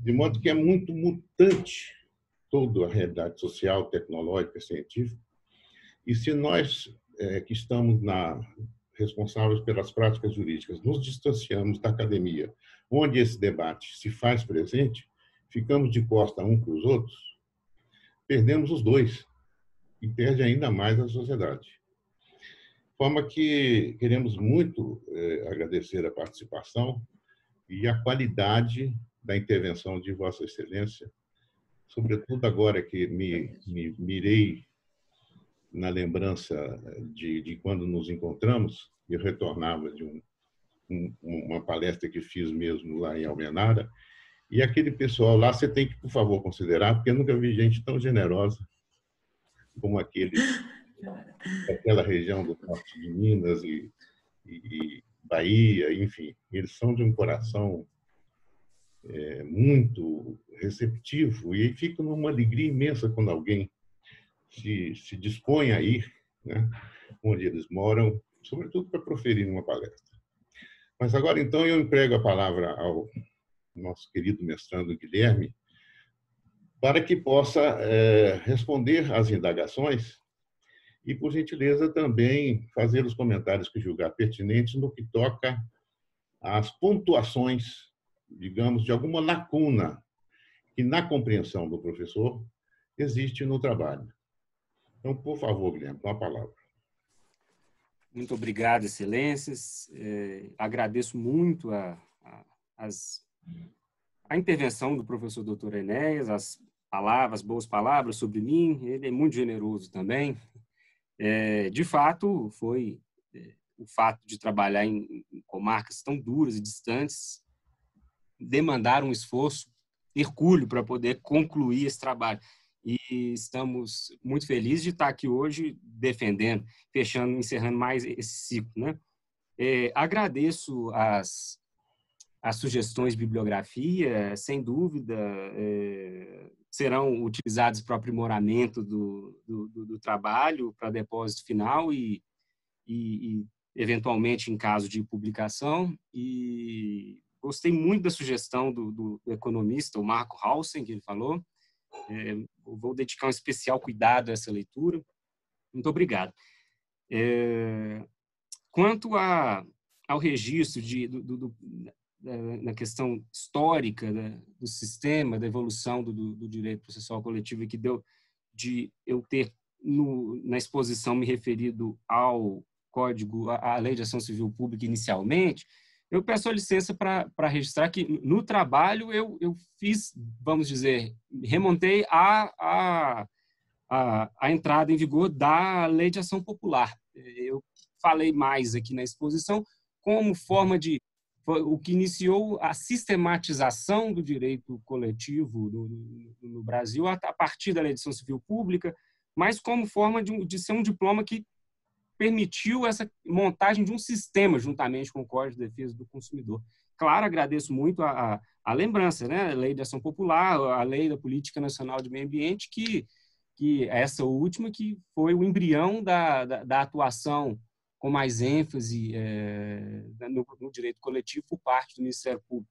de modo que é muito mutante toda a realidade social, tecnológica, científica. E se nós, que estamos responsáveis pelas práticas jurídicas, nos distanciamos da academia, onde esse debate se faz presente, ficamos de costa um para os outros, perdemos os dois e perde ainda mais a sociedade. De forma que queremos muito agradecer a participação e a qualidade da intervenção de Vossa Excelência, sobretudo agora que me mirei na lembrança de quando nos encontramos. Eu retornava de uma palestra que fiz mesmo lá em Almenara, e aquele pessoal lá você tem que, por favor, considerar, porque eu nunca vi gente tão generosa como daquela região do norte de Minas e Bahia, enfim. Eles são de um coração muito receptivo, e fico numa alegria imensa quando alguém se dispõe a ir, né, onde eles moram, sobretudo para proferir uma palestra. Mas agora, então, eu emprego a palavra ao nosso querido mestrando Guilherme, para que possa responder às indagações e, por gentileza, também fazer os comentários que julgar pertinentes no que toca às pontuações, digamos, de alguma lacuna que, na compreensão do professor, existe no trabalho. Então, por favor, Guilherme, com a palavra. Muito obrigado, excelências. Agradeço muito a intervenção do professor Dr. Enéas, as boas palavras sobre mim. Ele é muito generoso também. De fato, foi o fato de trabalhar em comarcas tão duras e distantes demandar um esforço hercúleo para poder concluir esse trabalho. E estamos muito felizes de estar aqui hoje defendendo, encerrando mais esse ciclo, né? Agradeço as sugestões de bibliografia, sem dúvida, serão utilizadas para o aprimoramento do trabalho, para depósito final e, eventualmente, em caso de publicação. E gostei muito da sugestão do economista, o Marco Hausen, que ele falou. Vou dedicar um especial cuidado a essa leitura. Muito obrigado. Quanto ao registro na questão histórica do sistema, da evolução do direito processual coletivo, que deu de eu ter, na exposição, me referido ao Código, à Lei de Ação Civil Pública inicialmente, eu peço a licença para registrar que, no trabalho, eu fiz, vamos dizer, remontei a entrada em vigor da Lei de Ação Popular. Eu falei mais aqui na exposição como forma o que iniciou a sistematização do direito coletivo no Brasil a partir da Lei de Ação Civil Pública, mas como forma de ser um diploma que permitiu essa montagem de um sistema juntamente com o Código de Defesa do Consumidor. Claro, agradeço muito a lembrança, né? A Lei de Ação Popular, a Lei da Política Nacional de Meio Ambiente, que essa última que foi o embrião da atuação com mais ênfase no direito coletivo por parte do Ministério Público,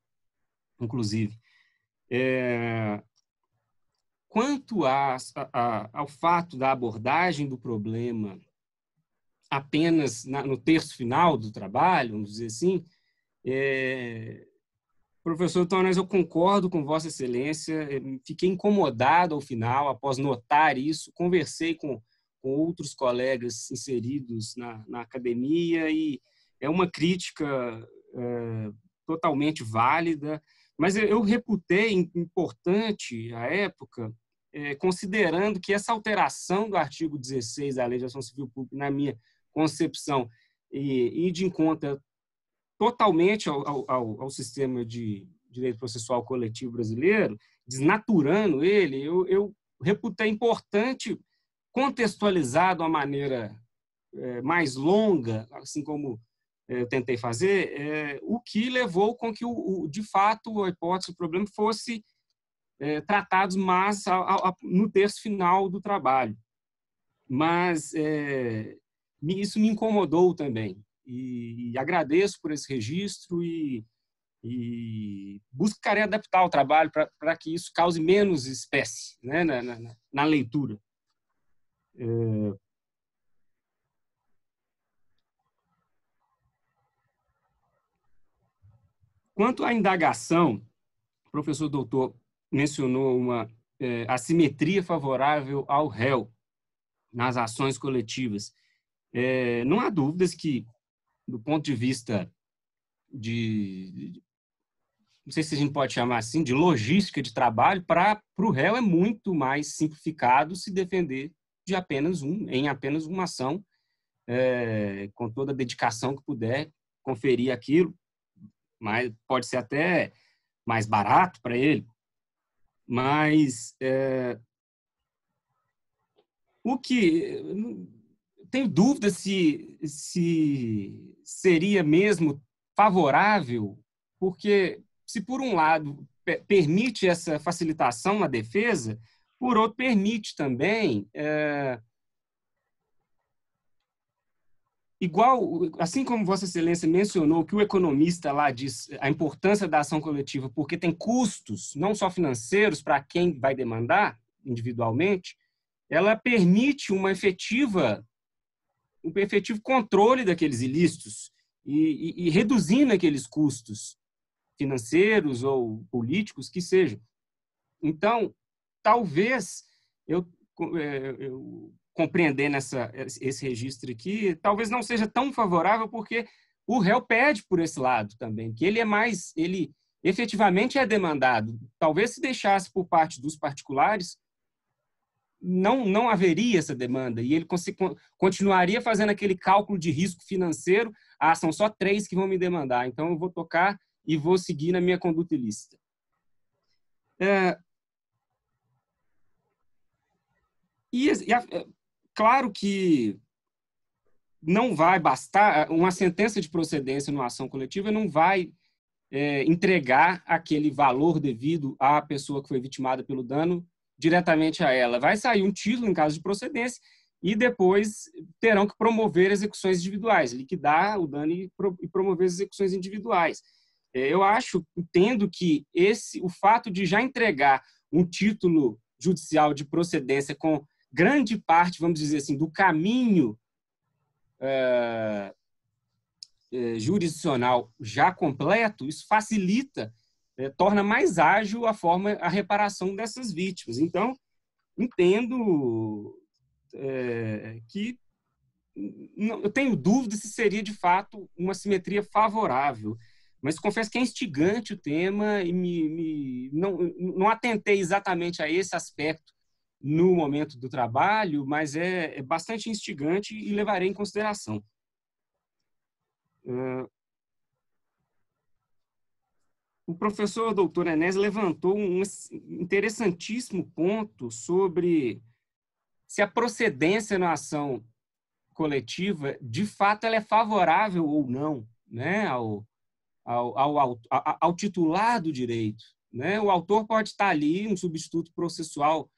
inclusive. Quanto ao fato da abordagem do problema apenas no terço final do trabalho, vamos dizer assim, professor Tonés, eu concordo com Vossa Excelência, fiquei incomodado ao final, após notar isso, conversei com outros colegas inseridos na academia e é uma crítica totalmente válida, mas eu reputei importante, à época, considerando que essa alteração do artigo 16 da Lei de Ação Civil Pública, na minha concepção, e de encontro totalmente ao sistema de direito processual coletivo brasileiro, desnaturando ele, eu reputei importante contextualizar de uma maneira mais longa, assim como eu tentei fazer, o que levou com que, de fato, a hipótese do problema fosse tratados mais no terço final do trabalho. Mas isso me incomodou também. E agradeço por esse registro e buscarei adaptar o trabalho para que isso cause menos espécie, né, na leitura. Quanto à indagação, o professor doutor mencionou uma assimetria favorável ao réu nas ações coletivas. Não há dúvidas que, do ponto de vista não sei se a gente pode chamar assim, de logística de trabalho, para o réu é muito mais simplificado se defender em apenas uma ação, com toda a dedicação que puder conferir aquilo, mas pode ser até mais barato para ele. Mas tenho dúvida se seria mesmo favorável, porque se por um lado permite essa facilitação na defesa, por outro permite também, assim como Vossa Excelência mencionou que o economista lá diz a importância da ação coletiva porque tem custos, não só financeiros, para quem vai demandar individualmente, ela permite um efetivo controle daqueles ilícitos e reduzindo aqueles custos financeiros ou políticos que sejam. Então, talvez eu compreendendo esse registro aqui, talvez não seja tão favorável porque o réu pede por esse lado também, que ele efetivamente é demandado. Talvez se deixasse por parte dos particulares, não haveria essa demanda e ele continuaria fazendo aquele cálculo de risco financeiro. São só 3 que vão me demandar, então eu vou tocar e vou seguir na minha conduta ilícita. Claro que não vai bastar, uma sentença de procedência numa ação coletiva não vai entregar aquele valor devido à pessoa que foi vitimada pelo dano diretamente a ela. Vai sair um título em caso de procedência e depois terão que promover execuções individuais, liquidar o dano e promover as execuções individuais. Eu entendo que o fato de já entregar um título judicial de procedência com grande parte, vamos dizer assim, do caminho jurisdicional já completo, isso facilita, torna mais ágil a reparação dessas vítimas. Então, entendo que eu tenho dúvida se seria, de fato, uma simetria favorável, mas confesso que é instigante o tema e não atentei exatamente a esse aspecto no momento do trabalho, mas é bastante instigante e levarei em consideração. O professor doutor Enéas levantou um interessantíssimo ponto sobre se a procedência na ação coletiva, de fato, ela é favorável ou não, né, ao titular do direito. Né? O autor pode estar ali, um substituto processual,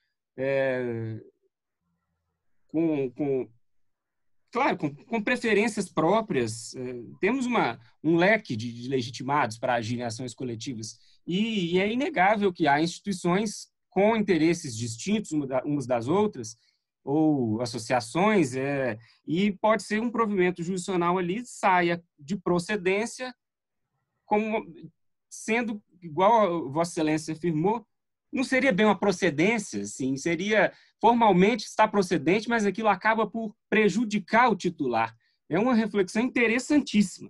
com preferências próprias. Temos um leque de legitimados para agir em ações coletivas e é inegável que há instituições com interesses distintos umas das outras ou associações e pode ser um provimento jurisdicional ali saia de procedência como sendo igual a Vossa Excelência afirmou, não seria bem uma procedência, sim, seria formalmente está procedente, mas aquilo acaba por prejudicar o titular. É uma reflexão interessantíssima.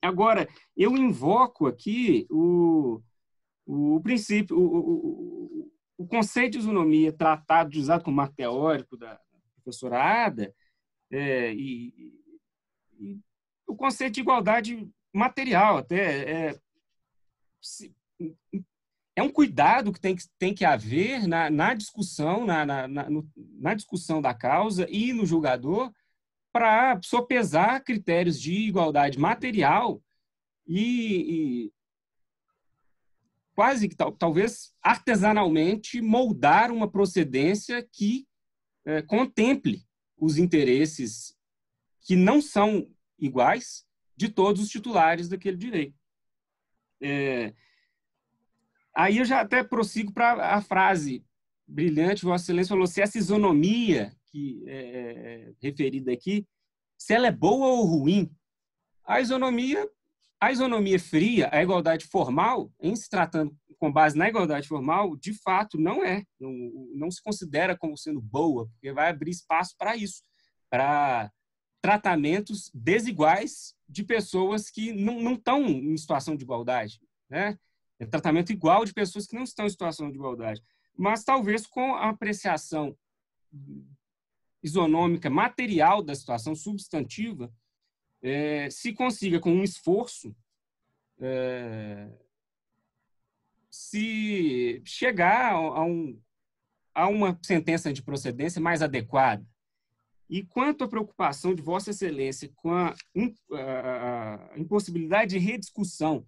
Agora, eu invoco aqui o princípio, o conceito de isonomia tratado, usado como marco teórico da professora Ada, e o conceito de igualdade material, até é um cuidado que tem que haver na discussão, na discussão da causa e no julgador para sopesar critérios de igualdade material e quase que talvez artesanalmente moldar uma procedência que contemple os interesses que não são iguais de todos os titulares daquele direito. Aí eu já até prossigo para a frase brilhante, Vossa Excelência falou, se essa isonomia que é referida aqui, se ela é boa ou ruim. A isonomia fria, a igualdade formal, em se tratando com base na igualdade formal, de fato não se considera como sendo boa, porque vai abrir espaço para isso, para tratamentos desiguais de pessoas que não estão em situação de igualdade, né? É tratamento igual de pessoas que não estão em situação de igualdade. Mas talvez com a apreciação isonômica material da situação substantiva, se consiga com um esforço se chegar a uma sentença de procedência mais adequada. E quanto à preocupação de Vossa Excelência com a impossibilidade de rediscussão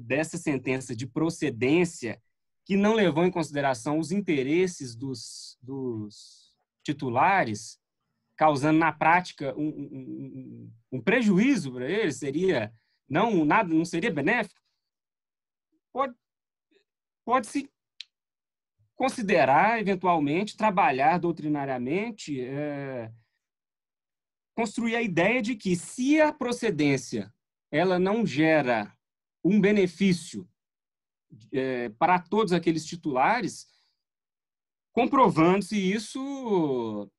dessa sentença de procedência que não levou em consideração os interesses dos titulares, causando na prática um prejuízo para eles, seria não seria benéfico, pode-se considerar, eventualmente, trabalhar doutrinariamente, construir a ideia de que, se a procedência ela não gera um benefício para todos aqueles titulares, comprovando-se isso,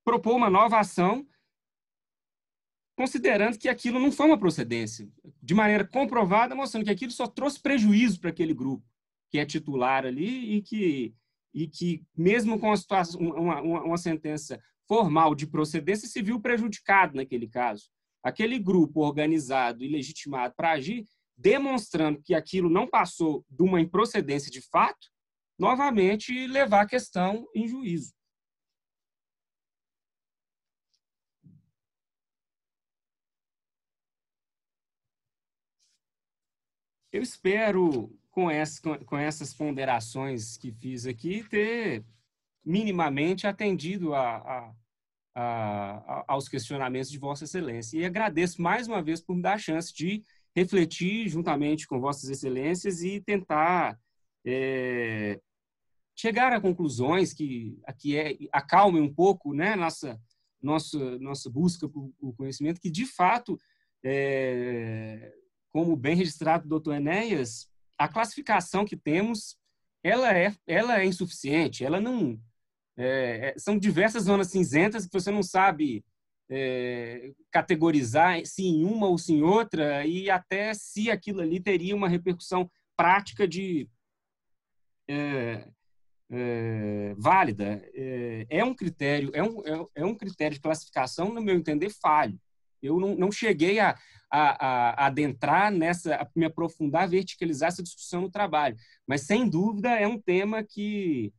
propor uma nova ação, considerando que aquilo não foi uma procedência, de maneira comprovada, mostrando que aquilo só trouxe prejuízo para aquele grupo que é titular ali e que mesmo com uma sentença formal de procedência, se viu prejudicado naquele caso. Aquele grupo organizado e legitimado para agir, demonstrando que aquilo não passou de uma improcedência de fato, novamente levar a questão em juízo. Eu espero, com essas ponderações que fiz aqui, ter minimamente atendido aos questionamentos de Vossa Excelência. E agradeço mais uma vez por me dar a chance de refletir juntamente com Vossas Excelências e tentar chegar a conclusões que acalmem um pouco, né, nossa busca por conhecimento, que de fato, como bem registrado do Dr. Enéas, a classificação que temos, ela é insuficiente, ela não... são diversas zonas cinzentas que você não sabe categorizar se em uma ou se em outra, e até se aquilo ali teria uma repercussão prática válida. É um critério de classificação, no meu entender, falho. Eu não cheguei a adentrar a me aprofundar, verticalizar essa discussão no trabalho, mas sem dúvida é um tema que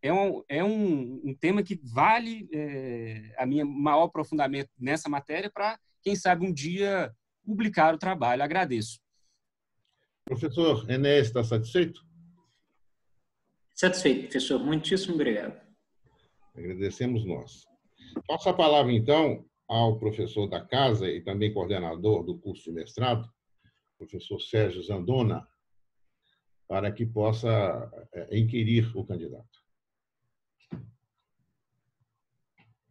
um tema que vale a minha maior aprofundamento nessa matéria para, quem sabe, um dia publicar o trabalho. Agradeço. Professor Enéas, está satisfeito? Satisfeito, professor. Muitíssimo obrigado. Agradecemos nós. Passo a palavra, então, ao professor da casa e também coordenador do curso de mestrado, professor Sérgio Zandona, para que possa inquirir o candidato.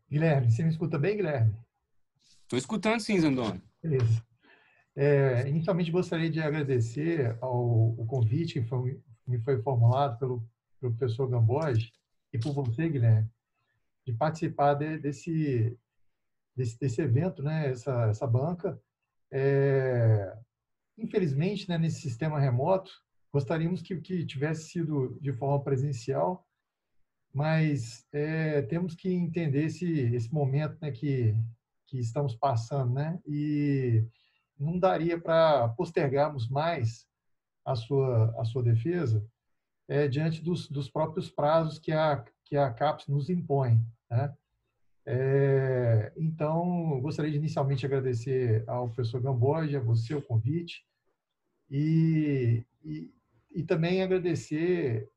Guilherme, você me escuta bem, Guilherme? Estou escutando sim, Zandona. Beleza. Inicialmente, gostaria de agradecer o convite que me foi formulado pelo professor Gamboge e por você, Guilherme, de participar desse evento, né, essa banca. Infelizmente, né, nesse sistema remoto, gostaríamos que tivesse sido de forma presencial, mas temos que entender esse momento, né, que estamos passando, né, e não daria para postergarmos mais a sua defesa diante dos próprios prazos que a CAPES nos impõe, né? Então, gostaria de inicialmente agradecer ao professor Gamboge, a você o convite, e também agradecer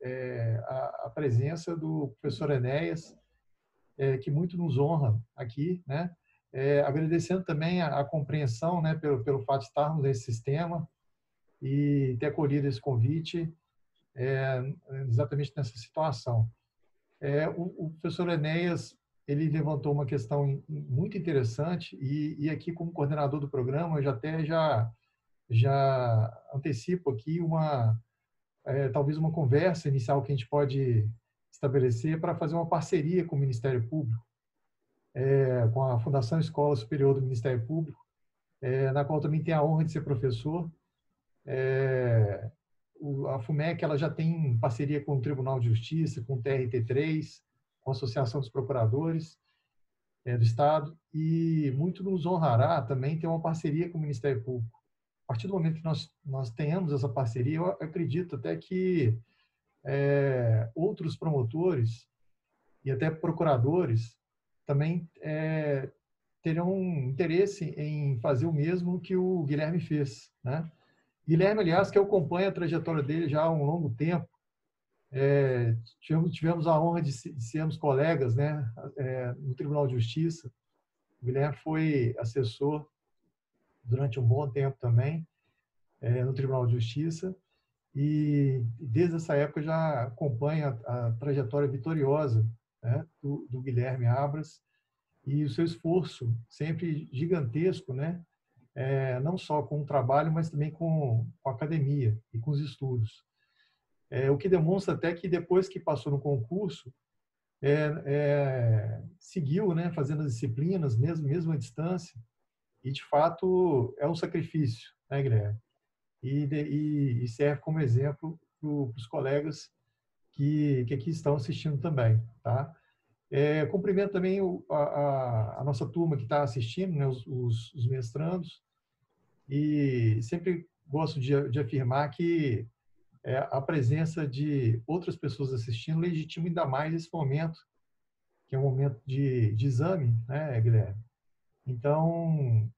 a presença do professor Enéas, que muito nos honra aqui, né? Agradecendo também a compreensão, né, pelo fato de estarmos nesse sistema e ter acolhido esse convite exatamente nessa situação. O professor Enéas, ele levantou uma questão muito interessante e aqui, como coordenador do programa, eu já antecipo aqui talvez uma conversa inicial que a gente pode estabelecer para fazer uma parceria com o Ministério Público, com a Fundação Escola Superior do Ministério Público, na qual também tenho a honra de ser professor. A FUMEC ela já tem parceria com o Tribunal de Justiça, com o TRT3, com a Associação dos Procuradores do Estado, e muito nos honrará também ter uma parceria com o Ministério Público. A partir do momento que nós tenhamos essa parceria, eu acredito até que outros promotores e até procuradores também terão interesse em fazer o mesmo que o Guilherme fez, né? Guilherme, aliás, que eu acompanho a trajetória dele já há um longo tempo. Tivemos a honra de sermos colegas, né, no Tribunal de Justiça. O Guilherme foi assessor durante um bom tempo também no Tribunal de Justiça, e desde essa época já acompanha a trajetória vitoriosa, né, do Guilherme Abras, e o seu esforço sempre gigantesco, né, não só com o trabalho, mas também com a academia e com os estudos. O que demonstra até que depois que passou no concurso, seguiu, né, fazendo as disciplinas, mesmo à distância, e de fato é um sacrifício, né, Guilherme? E serve como exemplo para os colegas que aqui estão assistindo também, tá? Cumprimento também a nossa turma que está assistindo, né, os mestrandos, e sempre gosto de afirmar que a presença de outras pessoas assistindo legitima ainda mais esse momento, que é um momento de exame, né, Guilherme? Então,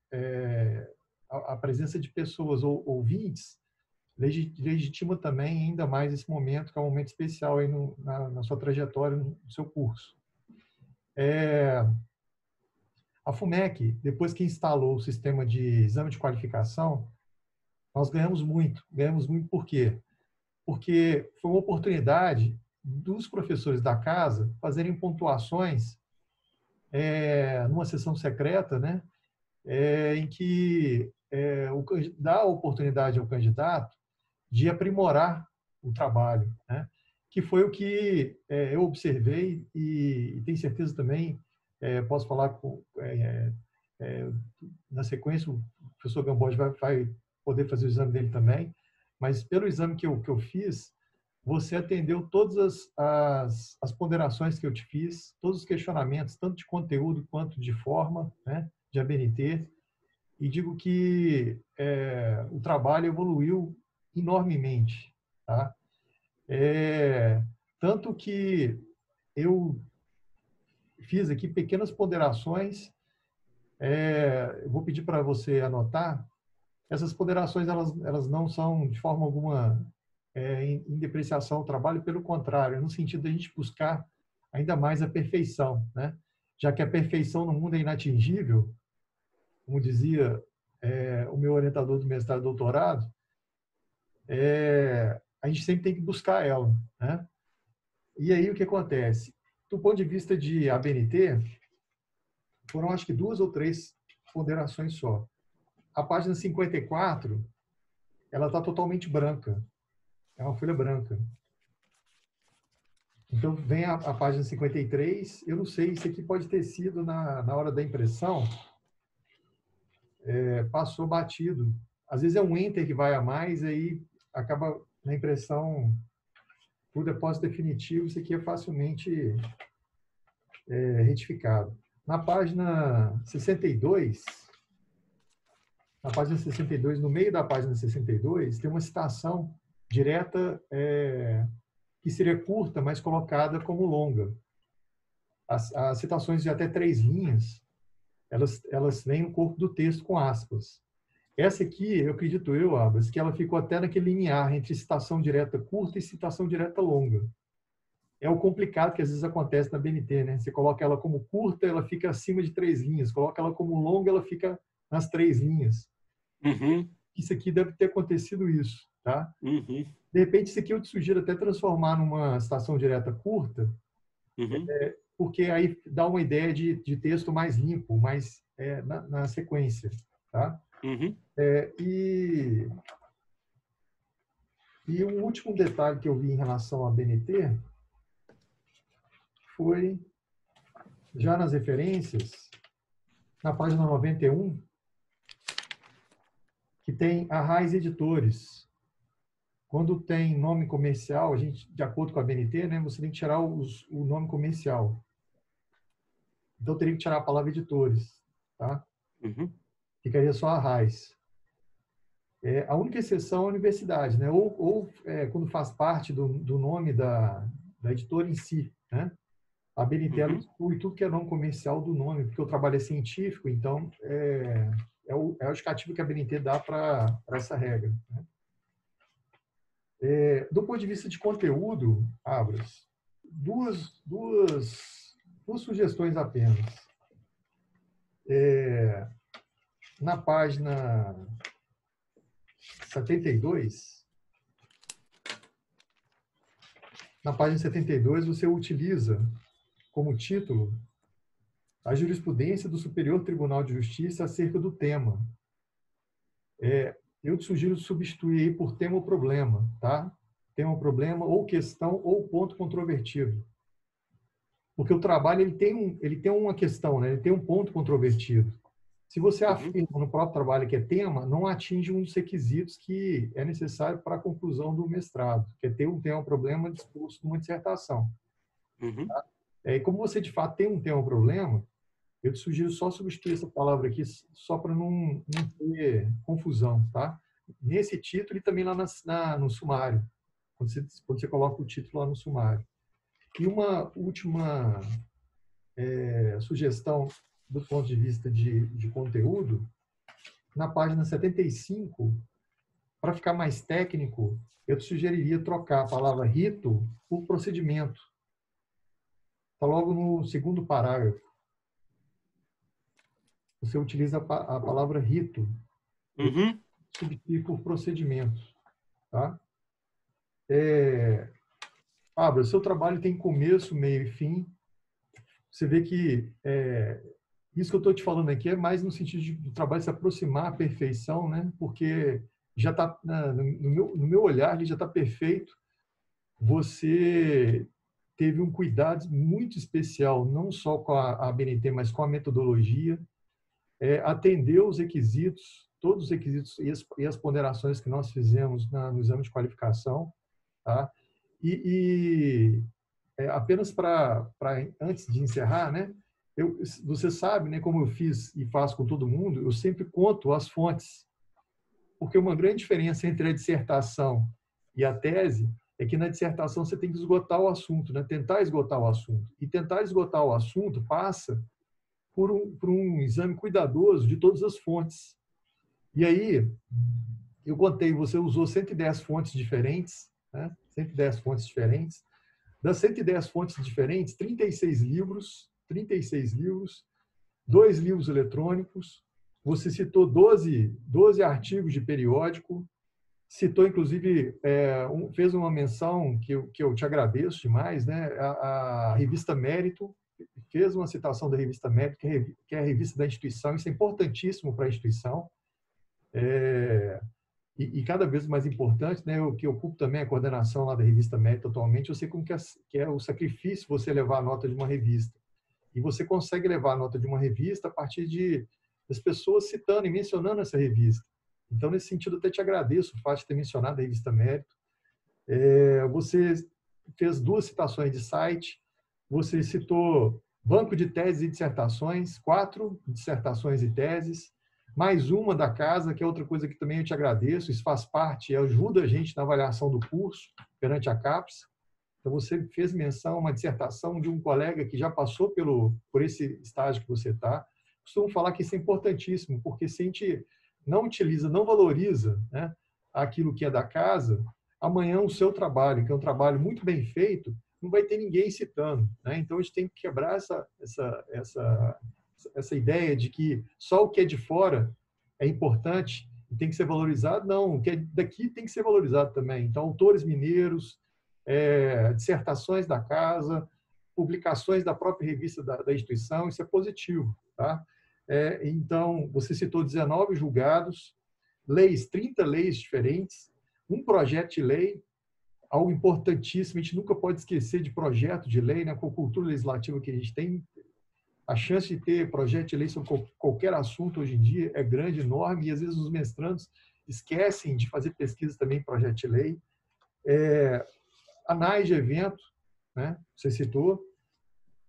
a presença de pessoas ouvintes legitima também ainda mais esse momento, que é um momento especial aí na sua trajetória, no seu curso. A FUMEC, depois que instalou o sistema de exame de qualificação, nós ganhamos muito. Ganhamos muito por quê? Porque foi uma oportunidade dos professores da casa fazerem pontuações numa sessão secreta, né, em que dá a oportunidade ao candidato de aprimorar o trabalho, né, que foi o que eu observei e tenho certeza também, posso falar na sequência, o professor Gamboge vai poder fazer o exame dele também, mas pelo exame que eu fiz, você atendeu todas as ponderações que eu te fiz, todos os questionamentos, tanto de conteúdo quanto de forma, né, de ABNT, e digo que o trabalho evoluiu enormemente, tá? Tanto que eu fiz aqui pequenas ponderações, eu vou pedir para você anotar. Essas ponderações elas não são de forma alguma em depreciação ao trabalho, pelo contrário, no sentido de a gente buscar ainda mais a perfeição, né? Já que a perfeição no mundo é inatingível, como dizia o meu orientador do mestrado e doutorado, a gente sempre tem que buscar ela, né? E aí o que acontece? Do ponto de vista de ABNT, foram acho que 2 ou 3 ponderações só. A página 54, ela está totalmente branca. É uma folha branca. Então, vem a página 53. Eu não sei, isso aqui pode ter sido na hora da impressão, passou batido. Às vezes é um enter que vai a mais, aí acaba na impressão, o depósito definitivo, isso aqui é facilmente retificado. Na página 62, no meio da página 62, tem uma citação direta que seria curta, mas colocada como longa. As citações de até 3 linhas, elas vêm no corpo do texto com aspas. Essa aqui, eu acredito Abas, que ela ficou até naquele limiar entre citação direta curta e citação direta longa. É o complicado que às vezes acontece na BNT, né? Você coloca ela como curta, ela fica acima de 3 linhas. Coloca ela como longa, ela fica nas 3 linhas. Uhum. Isso aqui deve ter acontecido isso, tá? Uhum. De repente, isso aqui eu te sugiro até transformar numa citação direta curta, porque aí dá uma ideia de texto mais limpo, mais na sequência, tá? Uhum. E um último detalhe que eu vi em relação à BNT foi, já nas referências, na página 91, que tem a Raiz Editores. Quando tem nome comercial, a gente, de acordo com a BNT, né, você tem que tirar o nome comercial. Então, teria que tirar a palavra editores, tá? Ficaria só a Raiz. A única exceção é a universidade, né? Ou quando faz parte do nome da editora em si, né? A BNT exclui tudo que é nome comercial do nome, porque o trabalho é científico, então é o justificativo que a BNT dá para essa regra, né? Do ponto de vista de conteúdo, Abras, duas sugestões apenas. Na página 72, você utiliza como título a jurisprudência do Superior Tribunal de Justiça acerca do tema. Eu te sugiro substituir aí por tema ou problema, tá? Tema ou problema, ou questão, ou ponto controvertido. Porque o trabalho ele tem uma questão, né? Ele tem um ponto controvertido. Se você afirma no próprio trabalho que é tema, não atinge um dos requisitos que é necessário para a conclusão do mestrado, que é ter um tema ou problema disposto numa dissertação. Tá? E como você, de fato, tem um tema ou problema, eu te sugiro só substituir essa palavra aqui, só para não ter confusão, tá? Nesse título e também lá no sumário, quando você coloca o título lá no sumário. E uma última sugestão do ponto de vista de conteúdo, na página 75, para ficar mais técnico, eu te sugeriria trocar a palavra rito por procedimento. Está logo no segundo parágrafo. Você utiliza a palavra rito, substituir por procedimento. Tá? Abra, seu trabalho tem começo, meio e fim. Você vê que isso que eu estou te falando aqui é mais no sentido do trabalho se aproximar à perfeição, né? Porque já está, no meu olhar, ele já está perfeito. Você teve um cuidado muito especial, não só com a BNT, mas com a metodologia. Atendeu os requisitos, todos os requisitos e as ponderações que nós fizemos no exame de qualificação, tá? Apenas antes de encerrar, né? Você sabe, né, como eu fiz e faço com todo mundo, eu sempre conto as fontes, porque uma grande diferença entre a dissertação e a tese é que na dissertação você tem que esgotar o assunto, né? Tentar esgotar o assunto. E tentar esgotar o assunto passa por um exame cuidadoso de todas as fontes. E aí, eu contei, você usou 110 fontes diferentes, né? 110 fontes diferentes. Das 110 fontes diferentes, 36 livros, 2 livros eletrônicos, você citou 12 artigos de periódico, citou, inclusive, fez uma menção que eu te agradeço demais, né? A revista Mérito, fez uma citação da revista Mérito, que é a revista da instituição, isso é importantíssimo para a instituição, e cada vez mais importante, né? Eu que ocupo também a coordenação lá da revista Mérito atualmente, eu sei como que é o sacrifício você levar a nota de uma revista. E você consegue levar a nota de uma revista a partir das pessoas citando e mencionando essa revista. Então, nesse sentido, eu até te agradeço o fato de ter mencionado a revista Mérito. Você fez 2 citações de site, você citou banco de teses e dissertações, 4 dissertações e teses, mais uma da casa, que é outra coisa que também eu te agradeço, isso faz parte, ajuda a gente na avaliação do curso perante a CAPES. Então, você fez menção a uma dissertação de um colega que já passou por esse estágio que você está. Costumo falar que isso é importantíssimo, porque se a gente não utiliza, não valoriza, né, aquilo que é da casa, amanhã o seu trabalho, que é um trabalho muito bem feito, não vai ter ninguém citando, né? Então, a gente tem que quebrar essa ideia de que só o que é de fora é importante e tem que ser valorizado. Não, o que é daqui tem que ser valorizado também. Então, autores mineiros, dissertações da casa, publicações da própria revista da instituição, isso é positivo, tá? Então, você citou 19 julgados, 30 leis diferentes, um projeto de lei, algo importantíssimo, a gente nunca pode esquecer de projeto de lei, né? Com a cultura legislativa que a gente tem, a chance de ter projeto de lei sobre qualquer assunto hoje em dia é grande, enorme, e às vezes os mestrandos esquecem de fazer pesquisa também em projeto de lei. Anais de evento, né? Você citou.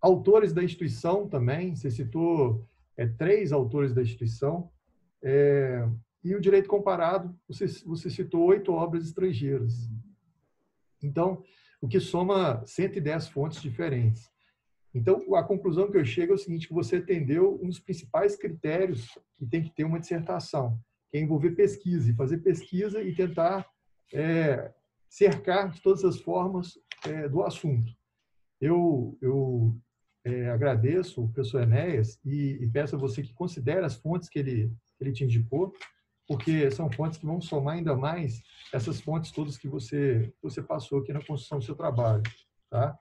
Autores da instituição também, você citou 3 autores da instituição. E o direito comparado, você citou 8 obras estrangeiras. Então, o que soma 110 fontes diferentes. Então, a conclusão que eu chego é o seguinte, que você atendeu um dos principais critérios que tem que ter uma dissertação, que é envolver pesquisa, e fazer pesquisa e tentar cercar de todas as formas do assunto. Eu agradeço o professor Enéas e peço a você que considere as fontes que ele te indicou, porque são fontes que vão somar ainda mais essas fontes todas que você passou aqui na construção do seu trabalho. Tá?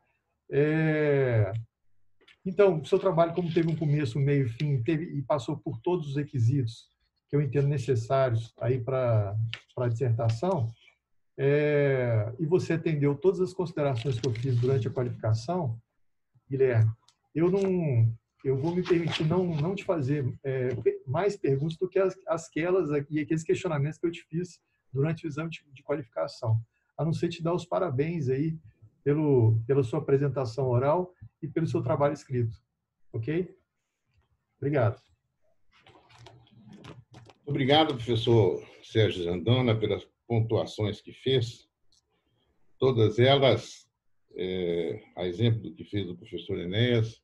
Então, o seu trabalho, como teve um começo, um meio e fim, e passou por todos os requisitos que eu entendo necessários aí para a dissertação, e você atendeu todas as considerações que eu fiz durante a qualificação, Guilherme, eu vou me permitir não te fazer mais perguntas do que aquelas e aqueles questionamentos que eu te fiz durante o exame de qualificação. A não ser te dar os parabéns aí pela sua apresentação oral e pelo seu trabalho escrito. Ok? Obrigado. Obrigado, professor Sérgio Zandona, pelas pontuações que fez. Todas elas, a exemplo do que fez o professor Enéas,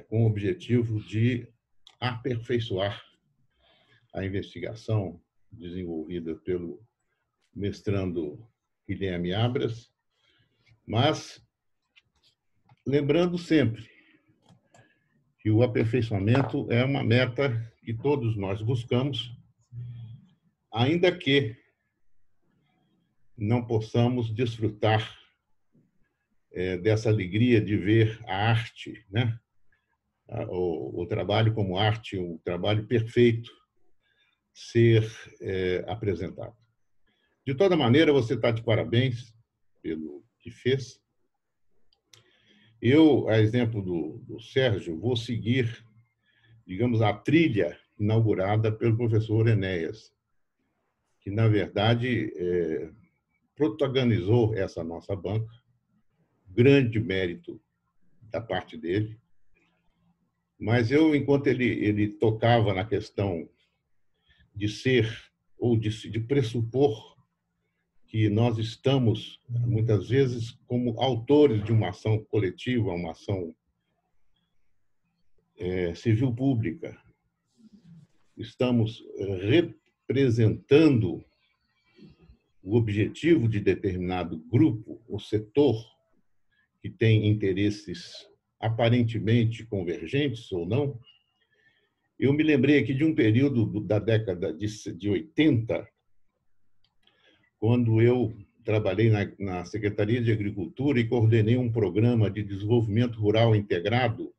com o objetivo de aperfeiçoar a investigação desenvolvida pelo mestrando Guilherme Abras, mas lembrando sempre que o aperfeiçoamento é uma meta que todos nós buscamos, ainda que não possamos desfrutar dessa alegria de ver a arte, né? O trabalho como arte, um trabalho perfeito, ser apresentado. De toda maneira, você está de parabéns pelo que fez. Eu, a exemplo do Sérgio, vou seguir, digamos, a trilha inaugurada pelo professor Enéas, que, na verdade, protagonizou essa nossa banca, grande mérito da parte dele. Mas eu, enquanto ele tocava na questão de ser ou de pressupor que nós estamos, muitas vezes, como autores de uma ação coletiva, uma ação civil pública, estamos representando o objetivo de determinado grupo, o setor, que tem interesses aparentemente convergentes ou não. Eu me lembrei aqui de um período da década de 80, quando eu trabalhei na Secretaria de Agricultura e coordenei um programa de desenvolvimento rural integrado.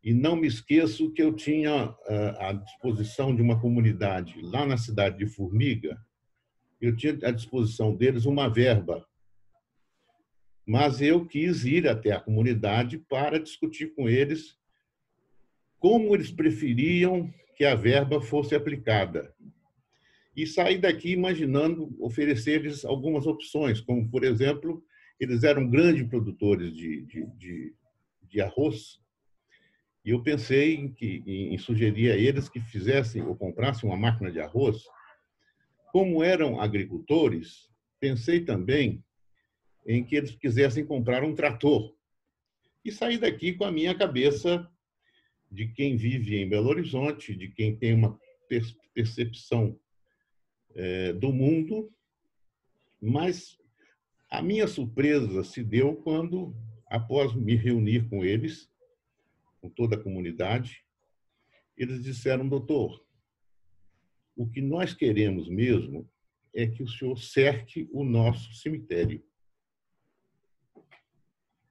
E não me esqueço que eu tinha à disposição de uma comunidade lá na cidade de Formiga, eu tinha à disposição deles uma verba, mas eu quis ir até a comunidade para discutir com eles como eles preferiam que a verba fosse aplicada. E saí daqui imaginando oferecer-lhes algumas opções, como, por exemplo, eles eram grandes produtores de arroz, e eu pensei em sugerir a eles que fizessem ou comprassem uma máquina de arroz. Como eram agricultores, pensei também em que eles quisessem comprar um trator. E saí daqui com a minha cabeça de quem vive em Belo Horizonte, de quem tem uma percepção do mundo, mas a minha surpresa se deu quando, após me reunir com eles, com toda a comunidade, eles disseram: doutor, o que nós queremos mesmo é que o senhor cerque o nosso cemitério.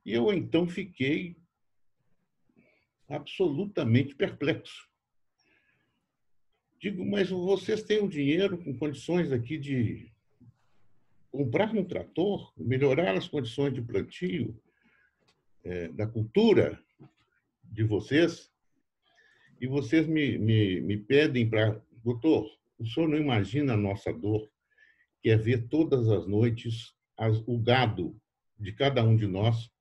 E eu, então, fiquei absolutamente perplexo. Digo, mas vocês têm o dinheiro com condições aqui de comprar um trator, melhorar as condições de plantio da cultura de vocês, e vocês me pedem para... Doutor, o senhor não imagina a nossa dor, que é ver todas as noites o gado de cada um de nós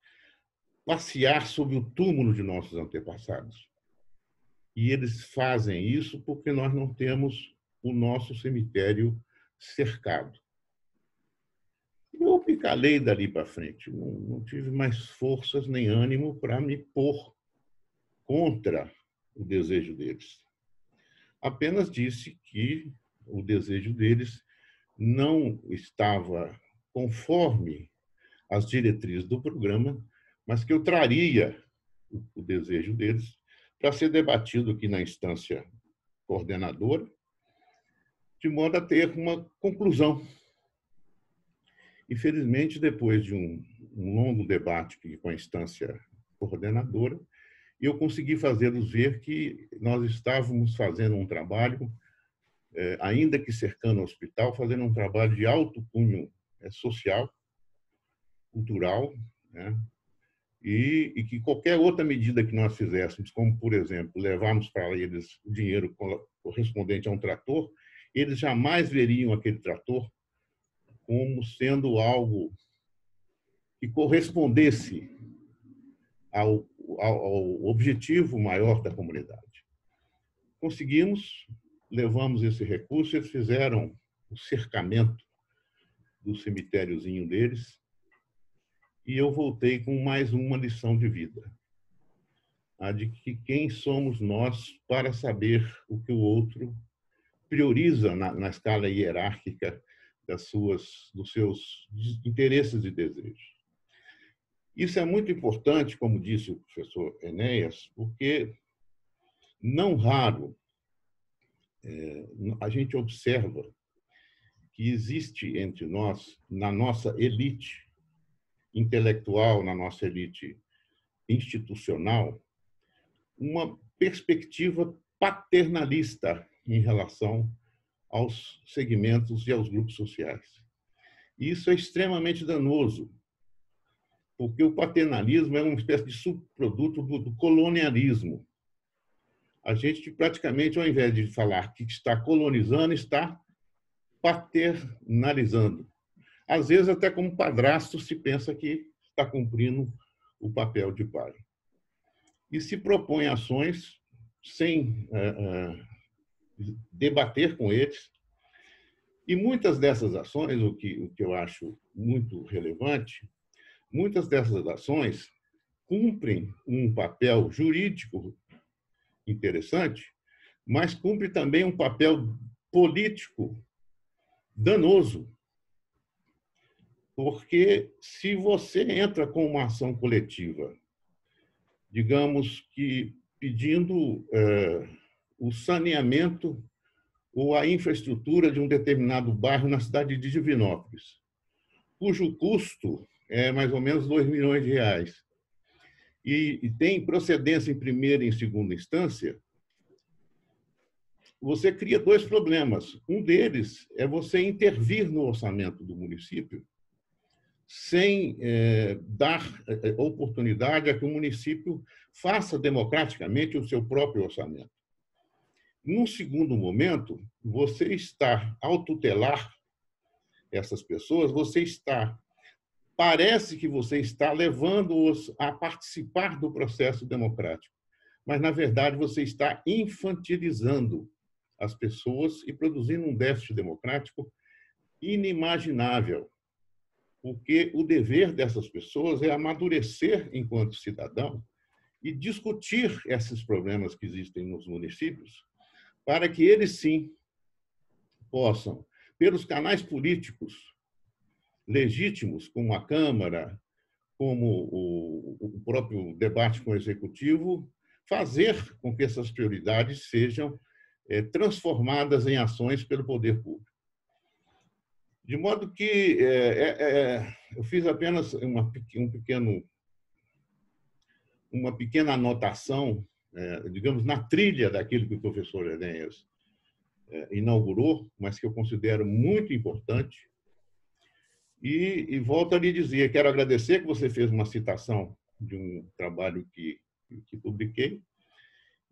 passear sobre o túmulo de nossos antepassados. E eles fazem isso porque nós não temos o nosso cemitério cercado. Eu me calei dali para frente. Não tive mais forças nem ânimo para me pôr contra o desejo deles. Apenas disse que o desejo deles não estava conforme as diretrizes do programa, mas que eu traria o desejo deles para ser debatido aqui na instância coordenadora, de modo a ter uma conclusão. Infelizmente, depois de um longo debate com a instância coordenadora, eu consegui fazê-los ver que nós estávamos fazendo um trabalho, ainda que cercando o hospital, fazendo um trabalho de alto cunho social, cultural, né? E que qualquer outra medida que nós fizéssemos, como, por exemplo, levarmos para eles o dinheiro correspondente a um trator, eles jamais veriam aquele trator como sendo algo que correspondesse ao objetivo maior da comunidade. Conseguimos, levamos esse recurso, eles fizeram o cercamento do cemitériozinho deles e eu voltei com mais uma lição de vida, a de que quem somos nós para saber o que o outro prioriza na escala hierárquica dos seus interesses e desejos. Isso é muito importante, como disse o professor Enéas, porque, não raro, a gente observa que existe entre nós, na nossa elite intelectual, na nossa elite institucional, uma perspectiva paternalista em relação aos segmentos e aos grupos sociais. E isso é extremamente danoso, porque o paternalismo é uma espécie de subproduto do colonialismo. A gente praticamente, ao invés de falar que está colonizando, está paternalizando. Às vezes, até como padrasto, se pensa que está cumprindo o papel de pai. E se propõe ações sem debater com eles. E muitas dessas ações, o que eu acho muito relevante, muitas dessas ações cumprem um papel jurídico interessante, mas cumpre também um papel político danoso. Porque se você entra com uma ação coletiva, digamos que pedindo o saneamento ou a infraestrutura de um determinado bairro na cidade de Divinópolis, cujo custo é mais ou menos R$ 2 milhões, e tem procedência em primeira e em segunda instância, você cria dois problemas. Um deles é você intervir no orçamento do município sem dar oportunidade a que o município faça democraticamente o seu próprio orçamento. Num segundo momento, você está, ao tutelar essas pessoas, parece que você está levando-os a participar do processo democrático, mas, na verdade, você está infantilizando as pessoas e produzindo um déficit democrático inimaginável, porque o dever dessas pessoas é amadurecer enquanto cidadão e discutir esses problemas que existem nos municípios, para que eles, sim, possam, pelos canais políticos legítimos, como a Câmara, como o próprio debate com o Executivo, fazer com que essas prioridades sejam transformadas em ações pelo poder público. De modo que eu fiz apenas uma pequena anotação, digamos, na trilha daquilo que o professor Enéas inaugurou, mas que eu considero muito importante. E volto a lhe dizer, quero agradecer que você fez uma citação de um trabalho que publiquei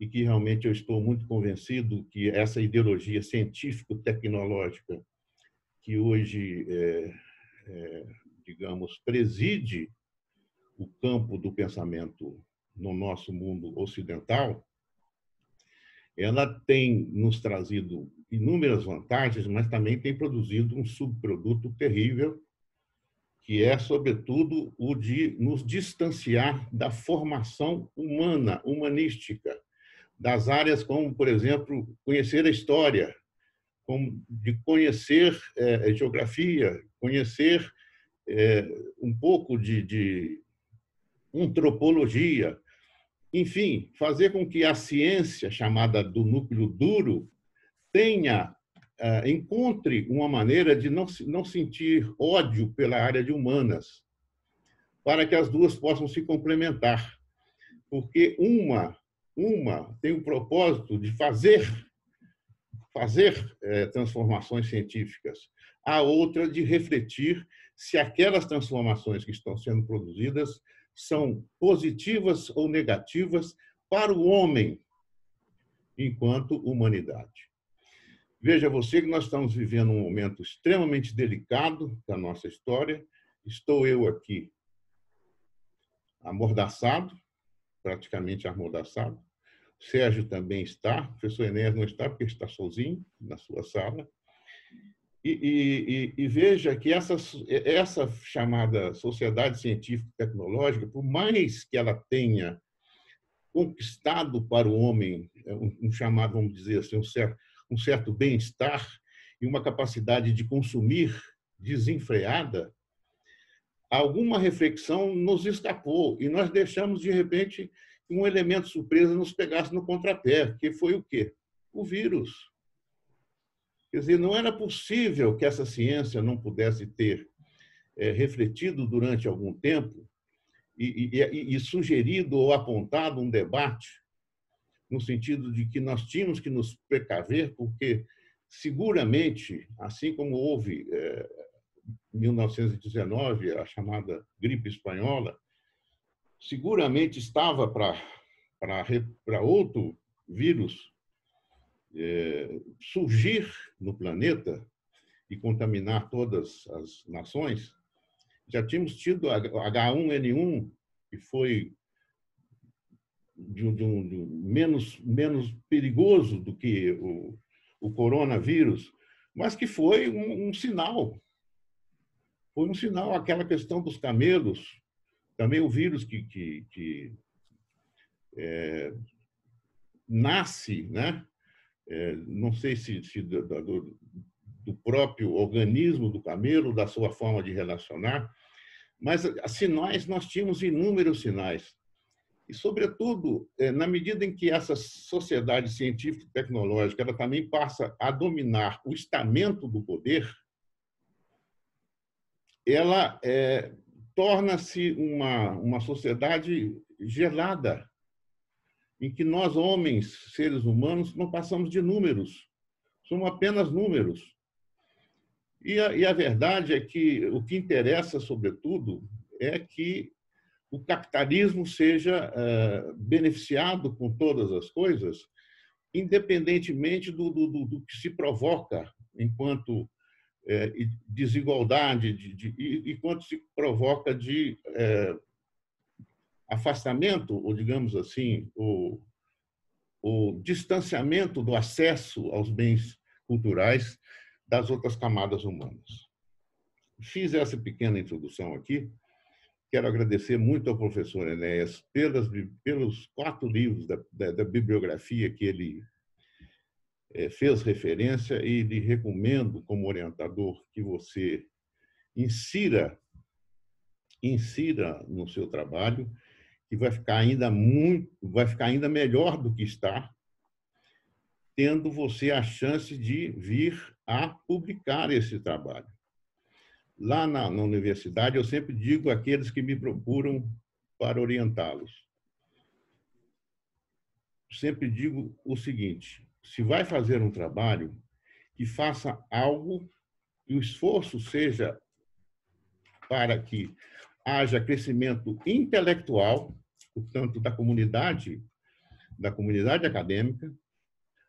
e que realmente eu estou muito convencido que essa ideologia científico-tecnológica que hoje, digamos, preside o campo do pensamento no nosso mundo ocidental, ela tem nos trazido inúmeras vantagens, mas também tem produzido um subproduto terrível, que é, sobretudo, o de nos distanciar da formação humana, humanística, das áreas como, por exemplo, conhecer a história, como de conhecer geografia, conhecer um pouco de antropologia, enfim, fazer com que a ciência, chamada do núcleo duro, encontre uma maneira de não sentir ódio pela área de humanas, para que as duas possam se complementar. Porque uma tem o propósito de fazer transformações científicas, a outra de refletir se aquelas transformações que estão sendo produzidas são positivas ou negativas para o homem enquanto humanidade. Veja você que nós estamos vivendo um momento extremamente delicado da nossa história. Estou eu aqui amordaçado, praticamente amordaçado. O Sérgio também está, o professor Enéas não está porque está sozinho na sua sala. E veja que essa chamada sociedade científica e tecnológica, por mais que ela tenha conquistado para o homem um chamado, vamos dizer assim, um certo bem-estar e uma capacidade de consumir desenfreada, alguma reflexão nos escapou e nós deixamos, de repente, que um elemento surpresa nos pegasse no contrapé, que foi o quê? O vírus. Quer dizer, não era possível que essa ciência não pudesse ter refletido durante algum tempo e sugerido ou apontado um debate no sentido de que nós tínhamos que nos precaver, porque seguramente, assim como houve em 1919 a chamada gripe espanhola, seguramente estava para outro vírus surgir no planeta e contaminar todas as nações. Já tínhamos tido H1N1, que foi menos perigoso do que o coronavírus, mas que foi um sinal. Foi um sinal, aquela questão dos camelos, também o vírus que nasce, né? Não sei se do próprio organismo do camelo, da sua forma de relacionar, mas sinais, nós tínhamos inúmeros sinais. E, sobretudo, na medida em que essa sociedade científica e tecnológica ela também passa a dominar o estamento do poder, ela torna-se uma sociedade gelada, em que nós, homens, seres humanos, não passamos de números. Somos apenas números. E a verdade é que o que interessa, sobretudo, é que o capitalismo seja beneficiado com todas as coisas, independentemente do que se provoca enquanto desigualdade e quanto se provoca de afastamento, ou digamos assim, o distanciamento do acesso aos bens culturais das outras camadas humanas. Fiz essa pequena introdução aqui. Quero agradecer muito ao professor Enéas pelos 4 livros da bibliografia que ele fez referência e lhe recomendo, como orientador, que você insira no seu trabalho, que vai ficar ainda melhor do que está, tendo você a chance de vir a publicar esse trabalho. Lá na universidade, eu sempre digo àqueles que me procuram para orientá-los. Sempre digo o seguinte: se vai fazer um trabalho, que faça algo e o esforço seja para que haja crescimento intelectual, portanto, da comunidade acadêmica,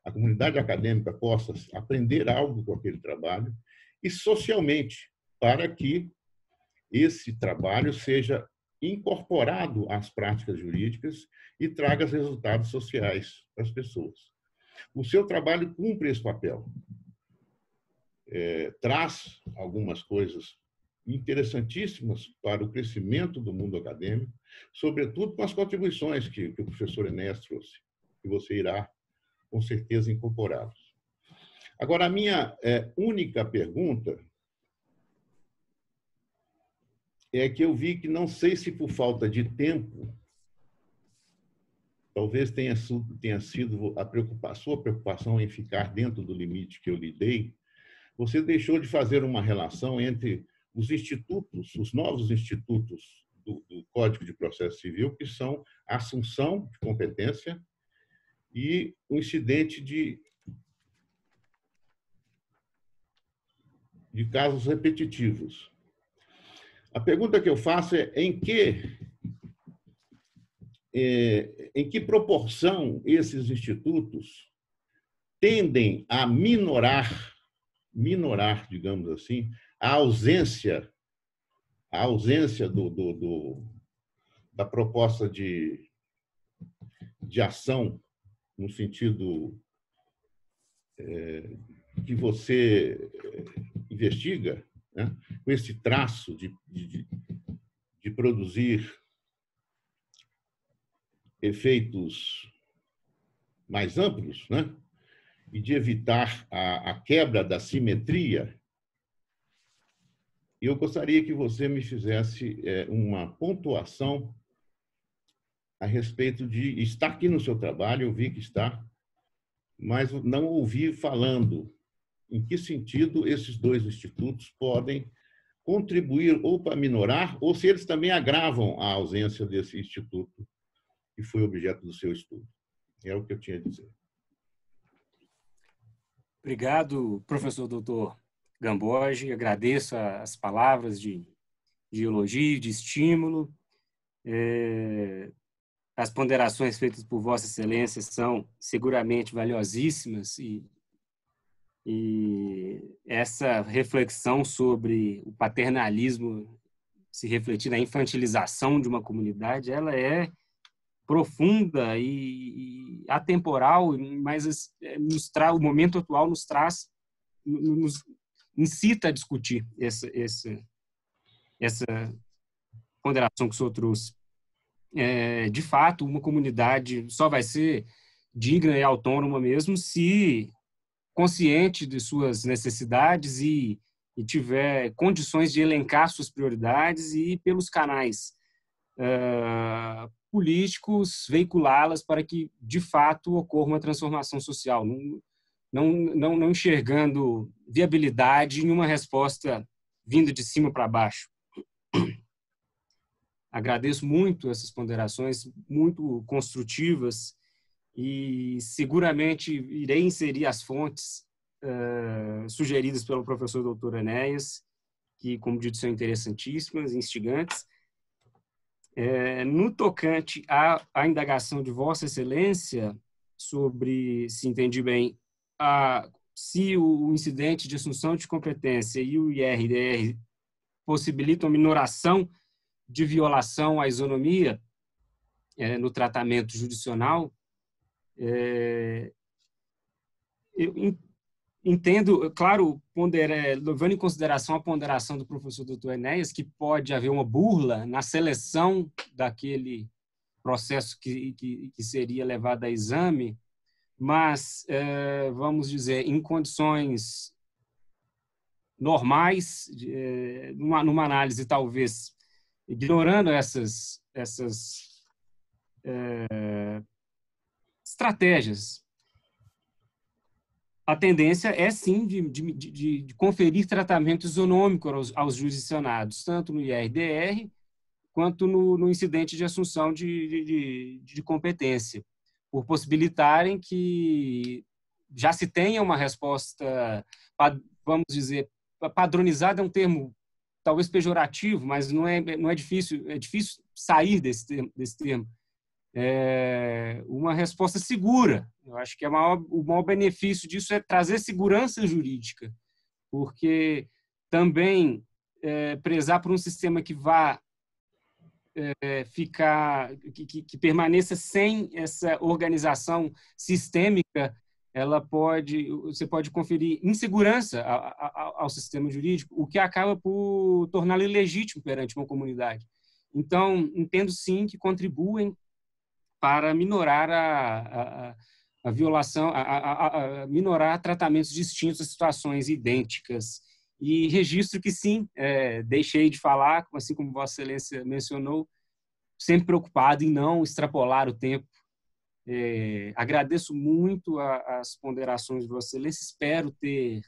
a comunidade acadêmica possa aprender algo com aquele trabalho, e socialmente, para que esse trabalho seja incorporado às práticas jurídicas e traga resultados sociais para as pessoas. O seu trabalho cumpre esse papel. Traz algumas coisas interessantíssimas para o crescimento do mundo acadêmico, sobretudo com as contribuições que o professor Enéas trouxe, que você irá, com certeza, incorporá-los. Agora, a minha única pergunta é que eu vi que, não sei se por falta de tempo, talvez tenha sido a sua preocupação em ficar dentro do limite que eu lhe dei, você deixou de fazer uma relação entre os institutos, os novos institutos do Código de Processo Civil, que são a assunção de competência e o incidente de casos repetitivos. A pergunta que eu faço é em que proporção esses institutos tendem a minorar, digamos assim, a ausência da proposta de ação no sentido que você investiga, né? Com esse traço de produzir efeitos mais amplos, né? E de evitar a quebra da simetria. Eu gostaria que você me fizesse uma pontuação a respeito de estar aqui no seu trabalho, eu vi que está, mas não ouvi falando em que sentido esses dois institutos podem contribuir ou para minorar, ou se eles também agravam a ausência desse instituto que foi objeto do seu estudo. É o que eu tinha a dizer. Obrigado, professor doutor Gamboge. Agradeço as palavras de elogio, de estímulo. As ponderações feitas por Vossa Excelência são seguramente valiosíssimas e essa reflexão sobre o paternalismo se refletir na infantilização de uma comunidade, ela é profunda e atemporal, mas o momento atual nos incita a discutir essa ponderação que o senhor trouxe. De fato, uma comunidade só vai ser digna e autônoma mesmo se consciente de suas necessidades e tiver condições de elencar suas prioridades e, pelos canais políticos, veiculá-las para que, de fato, ocorra uma transformação social, não enxergando viabilidade em uma resposta vinda de cima para baixo. Agradeço muito essas ponderações, muito construtivas, e seguramente irei inserir as fontes sugeridas pelo professor doutor Enéas, que, como dito, são interessantíssimas, instigantes. No tocante à indagação de Vossa Excelência sobre, se entendi bem, se o incidente de assunção de competência e o IRDR possibilitam a minoração de violação à isonomia no tratamento judicional, eu entendo, claro, levando em consideração a ponderação do professor doutor Enéas, que pode haver uma burla na seleção daquele processo que seria levado a exame, mas, vamos dizer, em condições normais, numa análise talvez ignorando essas estratégias, a tendência é, sim, de conferir tratamento isonômico aos jurisdicionados, tanto no IRDR quanto no incidente de assunção de competência, por possibilitarem que já se tenha uma resposta, vamos dizer, padronizada é um termo talvez pejorativo, mas não é difícil, é difícil sair desse termo. Uma resposta segura. Eu acho que o maior benefício disso é trazer segurança jurídica, porque também prezar por um sistema que vá que permaneça sem essa organização sistêmica, você pode conferir insegurança ao sistema jurídico, o que acaba por torná-lo ilegítimo perante uma comunidade. Então, entendo sim que contribuem para minorar a violação, minorar tratamentos distintos a situações idênticas. E registro que sim, deixei de falar, assim como Vossa Excelência mencionou, sempre preocupado em não extrapolar o tempo. Agradeço muito as ponderações de Vossa Excelência, espero ter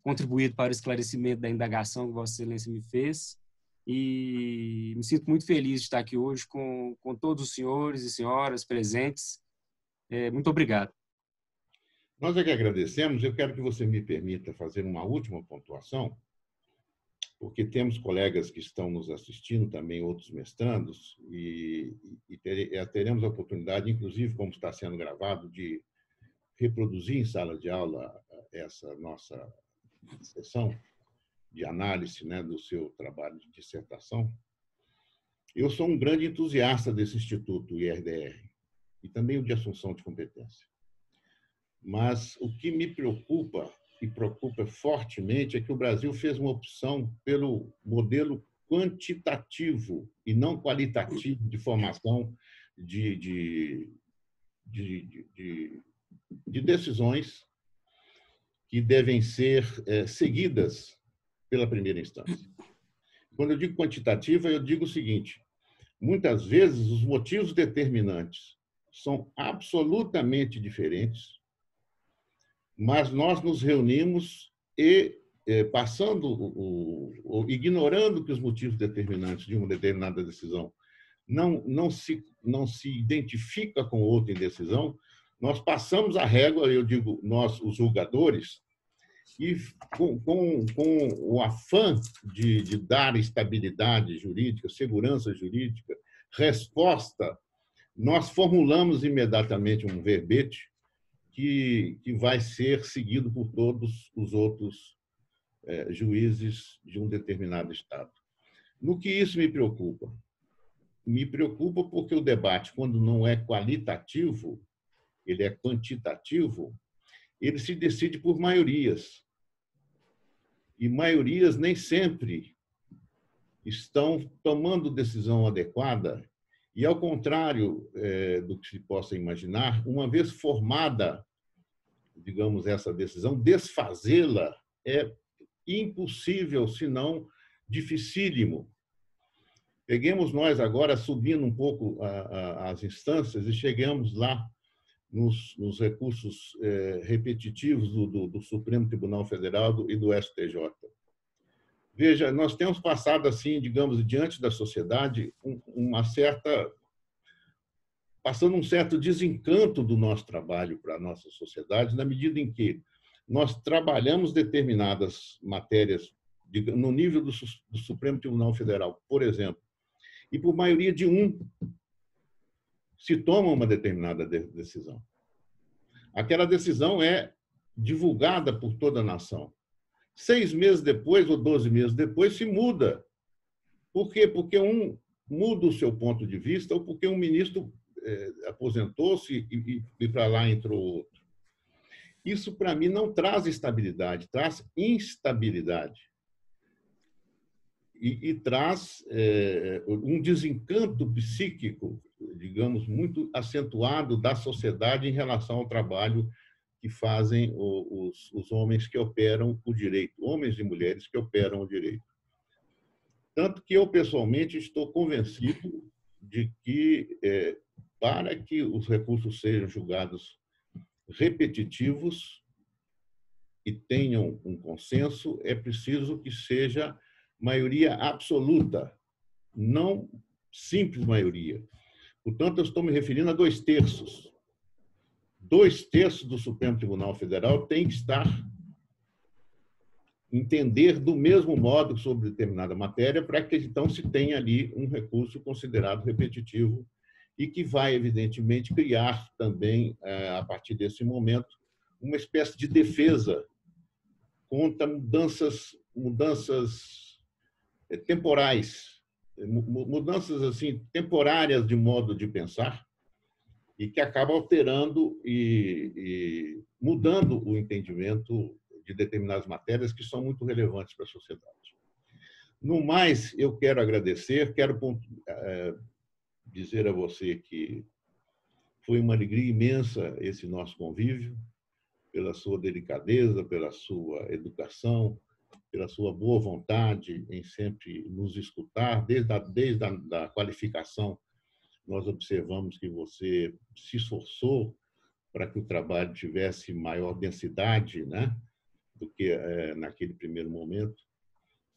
contribuído para o esclarecimento da indagação que Vossa Excelência me fez, e me sinto muito feliz de estar aqui hoje com todos os senhores e senhoras presentes. Muito obrigado. Nós é que agradecemos. Eu quero que você me permita fazer uma última pontuação, porque temos colegas que estão nos assistindo, também outros mestrandos, e teremos a oportunidade, inclusive, como está sendo gravado, de reproduzir em sala de aula essa nossa sessão de análise, né, do seu trabalho de dissertação. Eu sou um grande entusiasta desse Instituto IRDR e também o de Assunção de Competência. Mas o que me preocupa e preocupa fortemente é que o Brasil fez uma opção pelo modelo quantitativo e não qualitativo de formação de decisões que devem ser seguidas pela primeira instância. Quando eu digo quantitativa, eu digo o seguinte: muitas vezes os motivos determinantes são absolutamente diferentes, mas nós nos reunimos e, ignorando que os motivos determinantes de uma determinada decisão não se identifica com outra indecisão, nós passamos a régua, eu digo nós, os julgadores, e com o afã de dar estabilidade jurídica, segurança jurídica, resposta, nós formulamos imediatamente um verbete que vai ser seguido por todos os outros juízes de um determinado Estado. No que isso me preocupa? Me preocupa porque o debate, quando não é qualitativo, ele é quantitativo, ele se decide por maiorias. E maiorias nem sempre estão tomando decisão adequada. E, ao contrário do que se possa imaginar, uma vez formada, digamos, essa decisão, desfazê-la é impossível, se não dificílimo. Peguemos nós agora, subindo um pouco as instâncias, e chegamos lá nos recursos repetitivos do Supremo Tribunal Federal e do STJ. Veja, nós temos passado, assim, digamos, diante da sociedade, passando um certo desencanto do nosso trabalho para a nossa sociedade, na medida em que nós trabalhamos determinadas matérias no nível do Supremo Tribunal Federal, por exemplo, e por maioria de se toma uma determinada decisão. Aquela decisão é divulgada por toda a nação. 6 meses depois ou 12 meses depois se muda. Por quê? Porque muda o seu ponto de vista ou porque um ministro aposentou-se e para lá entrou outro. Isso, para mim, não traz estabilidade, traz instabilidade. E traz um desencanto psíquico, digamos, muito acentuado da sociedade em relação ao trabalho que fazem os homens que operam o direito, homens e mulheres que operam o direito. Tanto que eu, pessoalmente, estou convencido de que, para que os recursos sejam julgados repetitivos e tenham um consenso, é preciso que seja maioria absoluta, não simples maioria. Portanto, eu estou me referindo a 2/3. 2/3 do Supremo Tribunal Federal tem que entender do mesmo modo sobre determinada matéria para que, então, se tenha ali um recurso considerado repetitivo e que vai, evidentemente, criar também, a partir desse momento, uma espécie de defesa contra mudanças temporais, mudanças assim temporárias de modo de pensar e que acabam alterando e mudando o entendimento de determinadas matérias que são muito relevantes para a sociedade. No mais, eu quero agradecer, dizer a você que foi uma alegria imensa esse nosso convívio, pela sua delicadeza, pela sua educação, pela sua boa vontade em sempre nos escutar, desde a qualificação. Nós observamos que você se esforçou para que o trabalho tivesse maior densidade, né, do que naquele primeiro momento.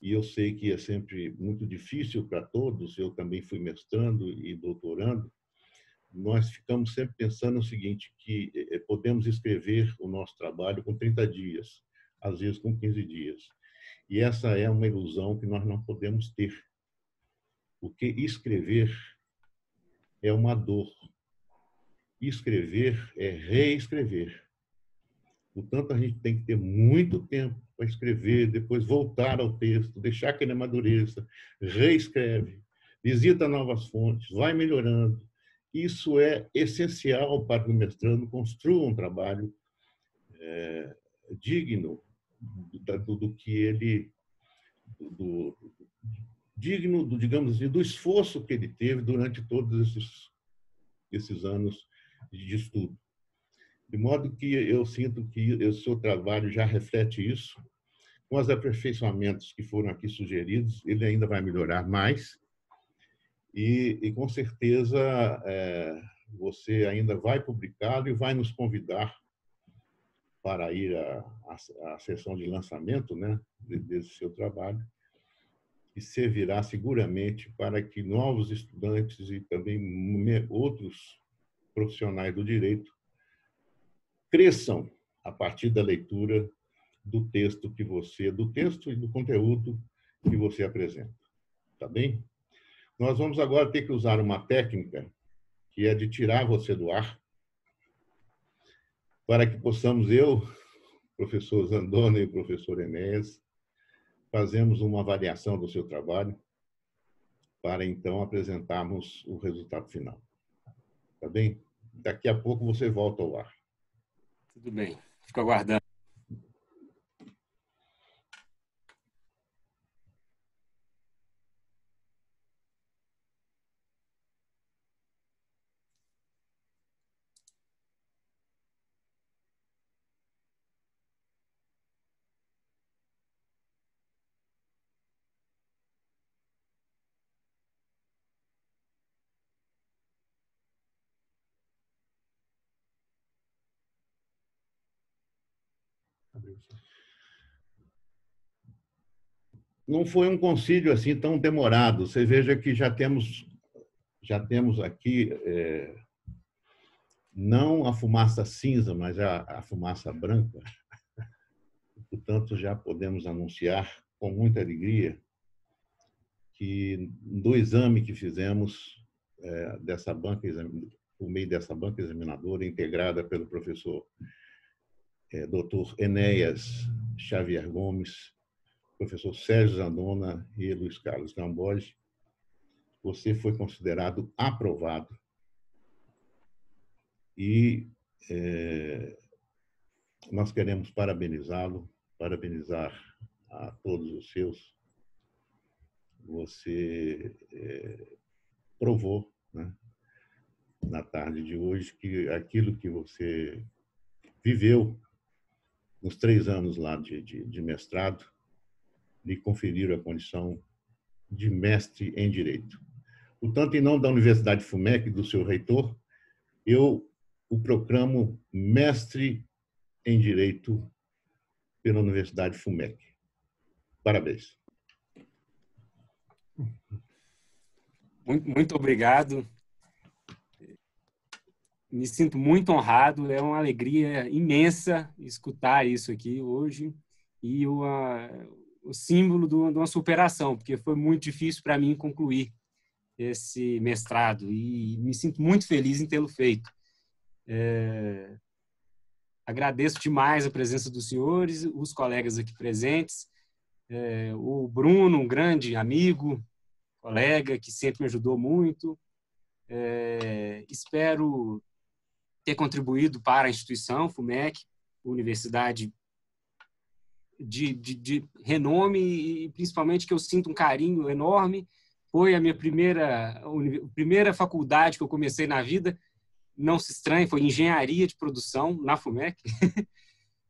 E eu sei que é sempre muito difícil para todos, eu também fui mestrando e doutorando, nós ficamos sempre pensando o seguinte, que podemos escrever o nosso trabalho com 30 dias, às vezes com 15 dias. E essa é uma ilusão que nós não podemos ter, porque escrever é uma dor. Escrever é reescrever. Portanto, a gente tem que ter muito tempo para escrever, depois voltar ao texto, deixar que ele amadureça, reescreve, visita novas fontes, vai melhorando. Isso é essencial para que o mestrando construa um trabalho digno do que ele... digno, digamos assim, do esforço que ele teve durante todos esses anos de estudo. De modo que eu sinto que o seu trabalho já reflete isso. Com os aperfeiçoamentos que foram aqui sugeridos, ele ainda vai melhorar mais. E com certeza, você ainda vai publicá-lo e vai nos convidar para ir à sessão de lançamento, né, desse seu trabalho, e servirá seguramente para que novos estudantes e também outros profissionais do direito cresçam a partir da leitura do texto e do conteúdo que você apresenta. Tá bem? Nós vamos agora ter que usar uma técnica que é de tirar você do ar, para que possamos professor Zandona e o professor Enéas, fazemos uma avaliação do seu trabalho para então apresentarmos o resultado final. Tá bem? Daqui a pouco você volta ao ar. Tudo bem. Fico aguardando. Não foi um concílio assim tão demorado. Você veja que já temos aqui não a fumaça cinza, mas a fumaça branca. Portanto, já podemos anunciar com muita alegria que do exame que fizemos dessa banca, por meio dessa banca examinadora integrada pelo professor Dr. Enéas Xavier Gomes, professor Sérgio Zandona e Luiz Carlos Gamboge, você foi considerado aprovado. E nós queremos parabenizá-lo, parabenizar a todos os seus. Você provou, né, na tarde de hoje, que aquilo que você viveu nos 3 anos lá de mestrado lhe conferiram a condição de mestre em Direito. Portanto, em nome da Universidade FUMEC, do seu reitor, eu o proclamo mestre em Direito pela Universidade FUMEC. Parabéns. Muito obrigado. Me sinto muito honrado, é uma alegria imensa escutar isso aqui hoje e o símbolo de uma superação, porque foi muito difícil para mim concluir esse mestrado e me sinto muito feliz em tê-lo feito. Agradeço demais a presença dos senhores, os colegas aqui presentes, o Bruno, um grande amigo, colega que sempre me ajudou muito. Espero ter contribuído para a instituição FUMEC, universidade de renome e, principalmente, que eu sinto um carinho enorme. Foi a minha primeira faculdade que eu comecei na vida, não se estranhe, foi engenharia de produção na FUMEC.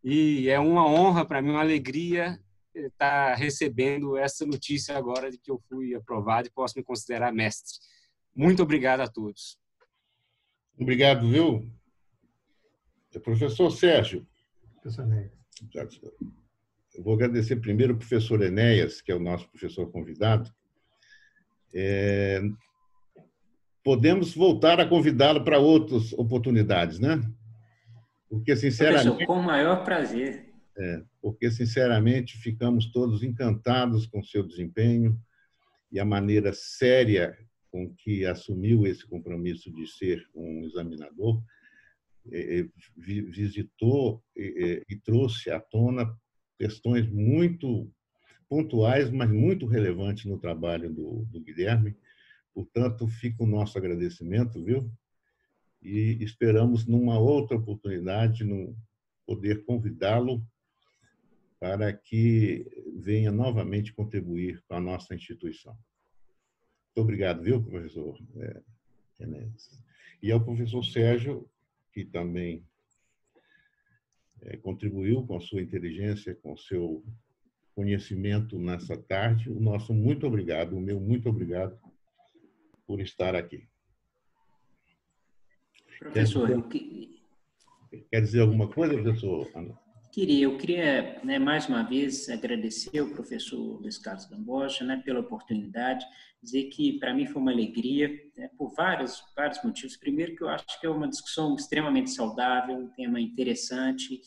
E é uma honra para mim, uma alegria estar recebendo essa notícia agora de que eu fui aprovado e posso me considerar mestre. Muito obrigado a todos. Obrigado, viu? Professor Sérgio. Professor Enéas. Eu vou agradecer primeiro ao professor Enéas, que é o nosso professor convidado. Podemos voltar a convidá-lo para outras oportunidades, né? Porque, sinceramente... Professor, com o maior prazer. Porque, sinceramente, ficamos todos encantados com o seu desempenho e a maneira séria com que assumiu esse compromisso de ser um examinador, visitou e trouxe à tona questões muito pontuais, mas muito relevantes no trabalho do Guilherme. Portanto, fica o nosso agradecimento, viu? E esperamos, numa outra oportunidade, poder convidá-lo para que venha novamente contribuir com a nossa instituição. Muito obrigado, viu, professor Enéas? E ao professor Sérgio, que também contribuiu com a sua inteligência, com o seu conhecimento nessa tarde. O nosso muito obrigado, o meu muito obrigado por estar aqui. Professor, quer dizer alguma coisa, professor? Eu queria, né, mais uma vez agradecer ao professor Luiz Carlos Gamboja, né, pela oportunidade, dizer que para mim foi uma alegria, né, por vários motivos. Primeiro, que eu acho que é uma discussão extremamente saudável, um tema interessante,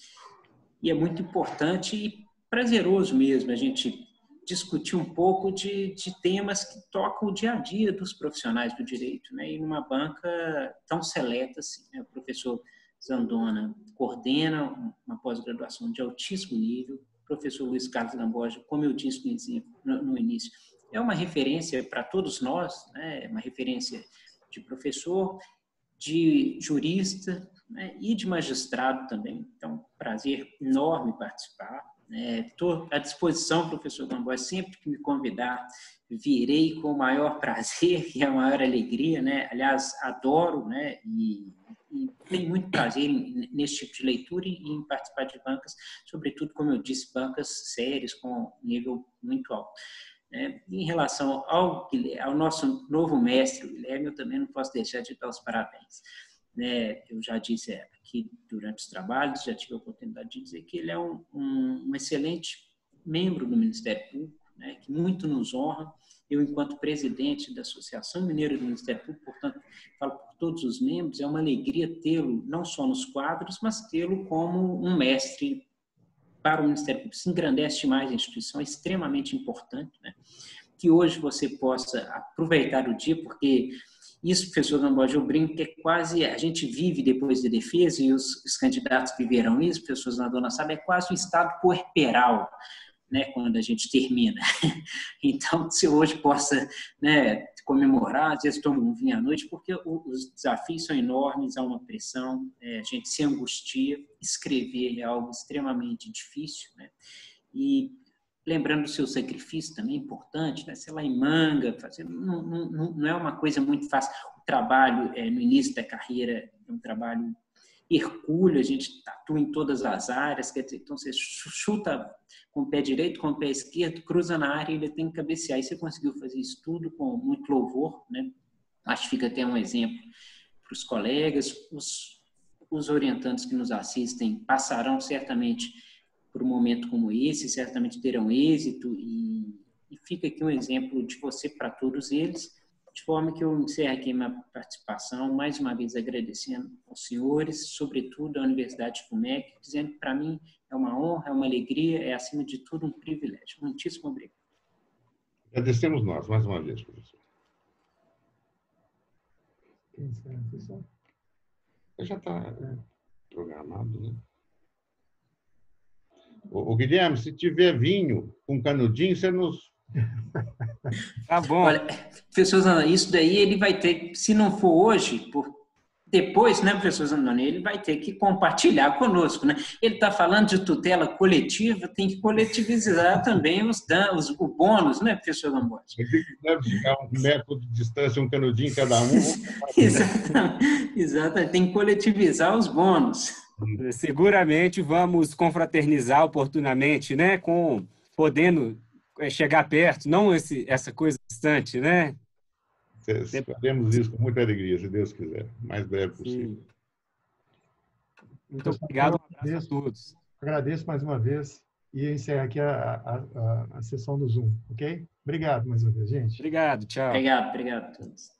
e é muito importante e prazeroso mesmo a gente discutir um pouco de temas que tocam o dia a dia dos profissionais do direito, né, e numa banca tão seleta assim, né, o professor Zandona coordena uma pós-graduação de altíssimo nível. O professor Luiz Carlos Gamboja, como eu disse no início, é uma referência para todos nós, né? Uma referência de professor, de jurista, né? E de magistrado também. Então, prazer enorme participar. Estou à disposição, professor Gamboja, sempre que me convidar, virei com o maior prazer e a maior alegria, né? Aliás, adoro, né? E tenho muito prazer nesse tipo de leitura e em participar de bancas, sobretudo, como eu disse, bancas sérias com nível muito alto. Em relação ao nosso novo mestre, o Guilherme, eu também não posso deixar de dar os parabéns. Eu já disse aqui durante os trabalhos, já tive a oportunidade de dizer que ele é um excelente membro do Ministério Público, né, que muito nos honra. Eu, enquanto presidente da Associação Mineira do Ministério Público, portanto, falo por todos os membros, é uma alegria tê-lo não só nos quadros, mas tê-lo como um mestre para o Ministério Público. Se engrandece demais a instituição, é extremamente importante, né, que hoje você possa aproveitar o dia, porque isso, professor Gamboja, eu brinco que é quase, a gente vive depois da defesa, e os candidatos viverão isso, professor Zandona sabe, é quase um estado puerperal, né, quando a gente termina. Então, se hoje possa, né, comemorar, às vezes toma um vinho à noite, porque os desafios são enormes, há uma pressão, a gente se angustia, escrever é algo extremamente difícil, né, e lembrando do seu sacrifício também importante, né, sei lá, em Manga, não é uma coisa muito fácil. O trabalho no início da carreira é um trabalho hercúleo, a gente atua em todas as áreas, quer dizer, então você chuta com o pé direito, com o pé esquerdo, cruza na área e ele tem que cabecear. E você conseguiu fazer isso tudo com muito louvor, né? Acho que fica até um exemplo para os colegas, os orientantes que nos assistem passarão certamente por um momento como esse, certamente terão êxito e fica aqui um exemplo de você para todos eles. De forma que eu encerro aqui minha participação, mais uma vez agradecendo aos senhores, sobretudo à Universidade FUMEC, dizendo que para mim é uma honra, é uma alegria, é acima de tudo um privilégio. Muitíssimo obrigado. Agradecemos nós, mais uma vez, professor. Já está programado, né? O Guilherme, se tiver vinho com canudinho, você nos... Tá bom. Olha, professor Zandona, isso daí ele vai ter, se não for hoje, depois, né, professor Zanoni, ele vai ter que compartilhar conosco, né? Ele está falando de tutela coletiva, tem que coletivizar também o bônus, né, professor Gamboa? Deve ficar 1 metro de distância, um canudinho cada um. Exatamente, tem que coletivizar os bônus. Seguramente vamos confraternizar oportunamente, né, podendo chegar perto, não essa coisa distante, né? Faremos isso com muita alegria, se Deus quiser, o mais breve possível. Sim. Muito obrigado, um abraço a todos. Agradeço mais uma vez e encerro aqui a sessão do Zoom, ok? Obrigado mais uma vez, gente. Obrigado, tchau. Obrigado a todos.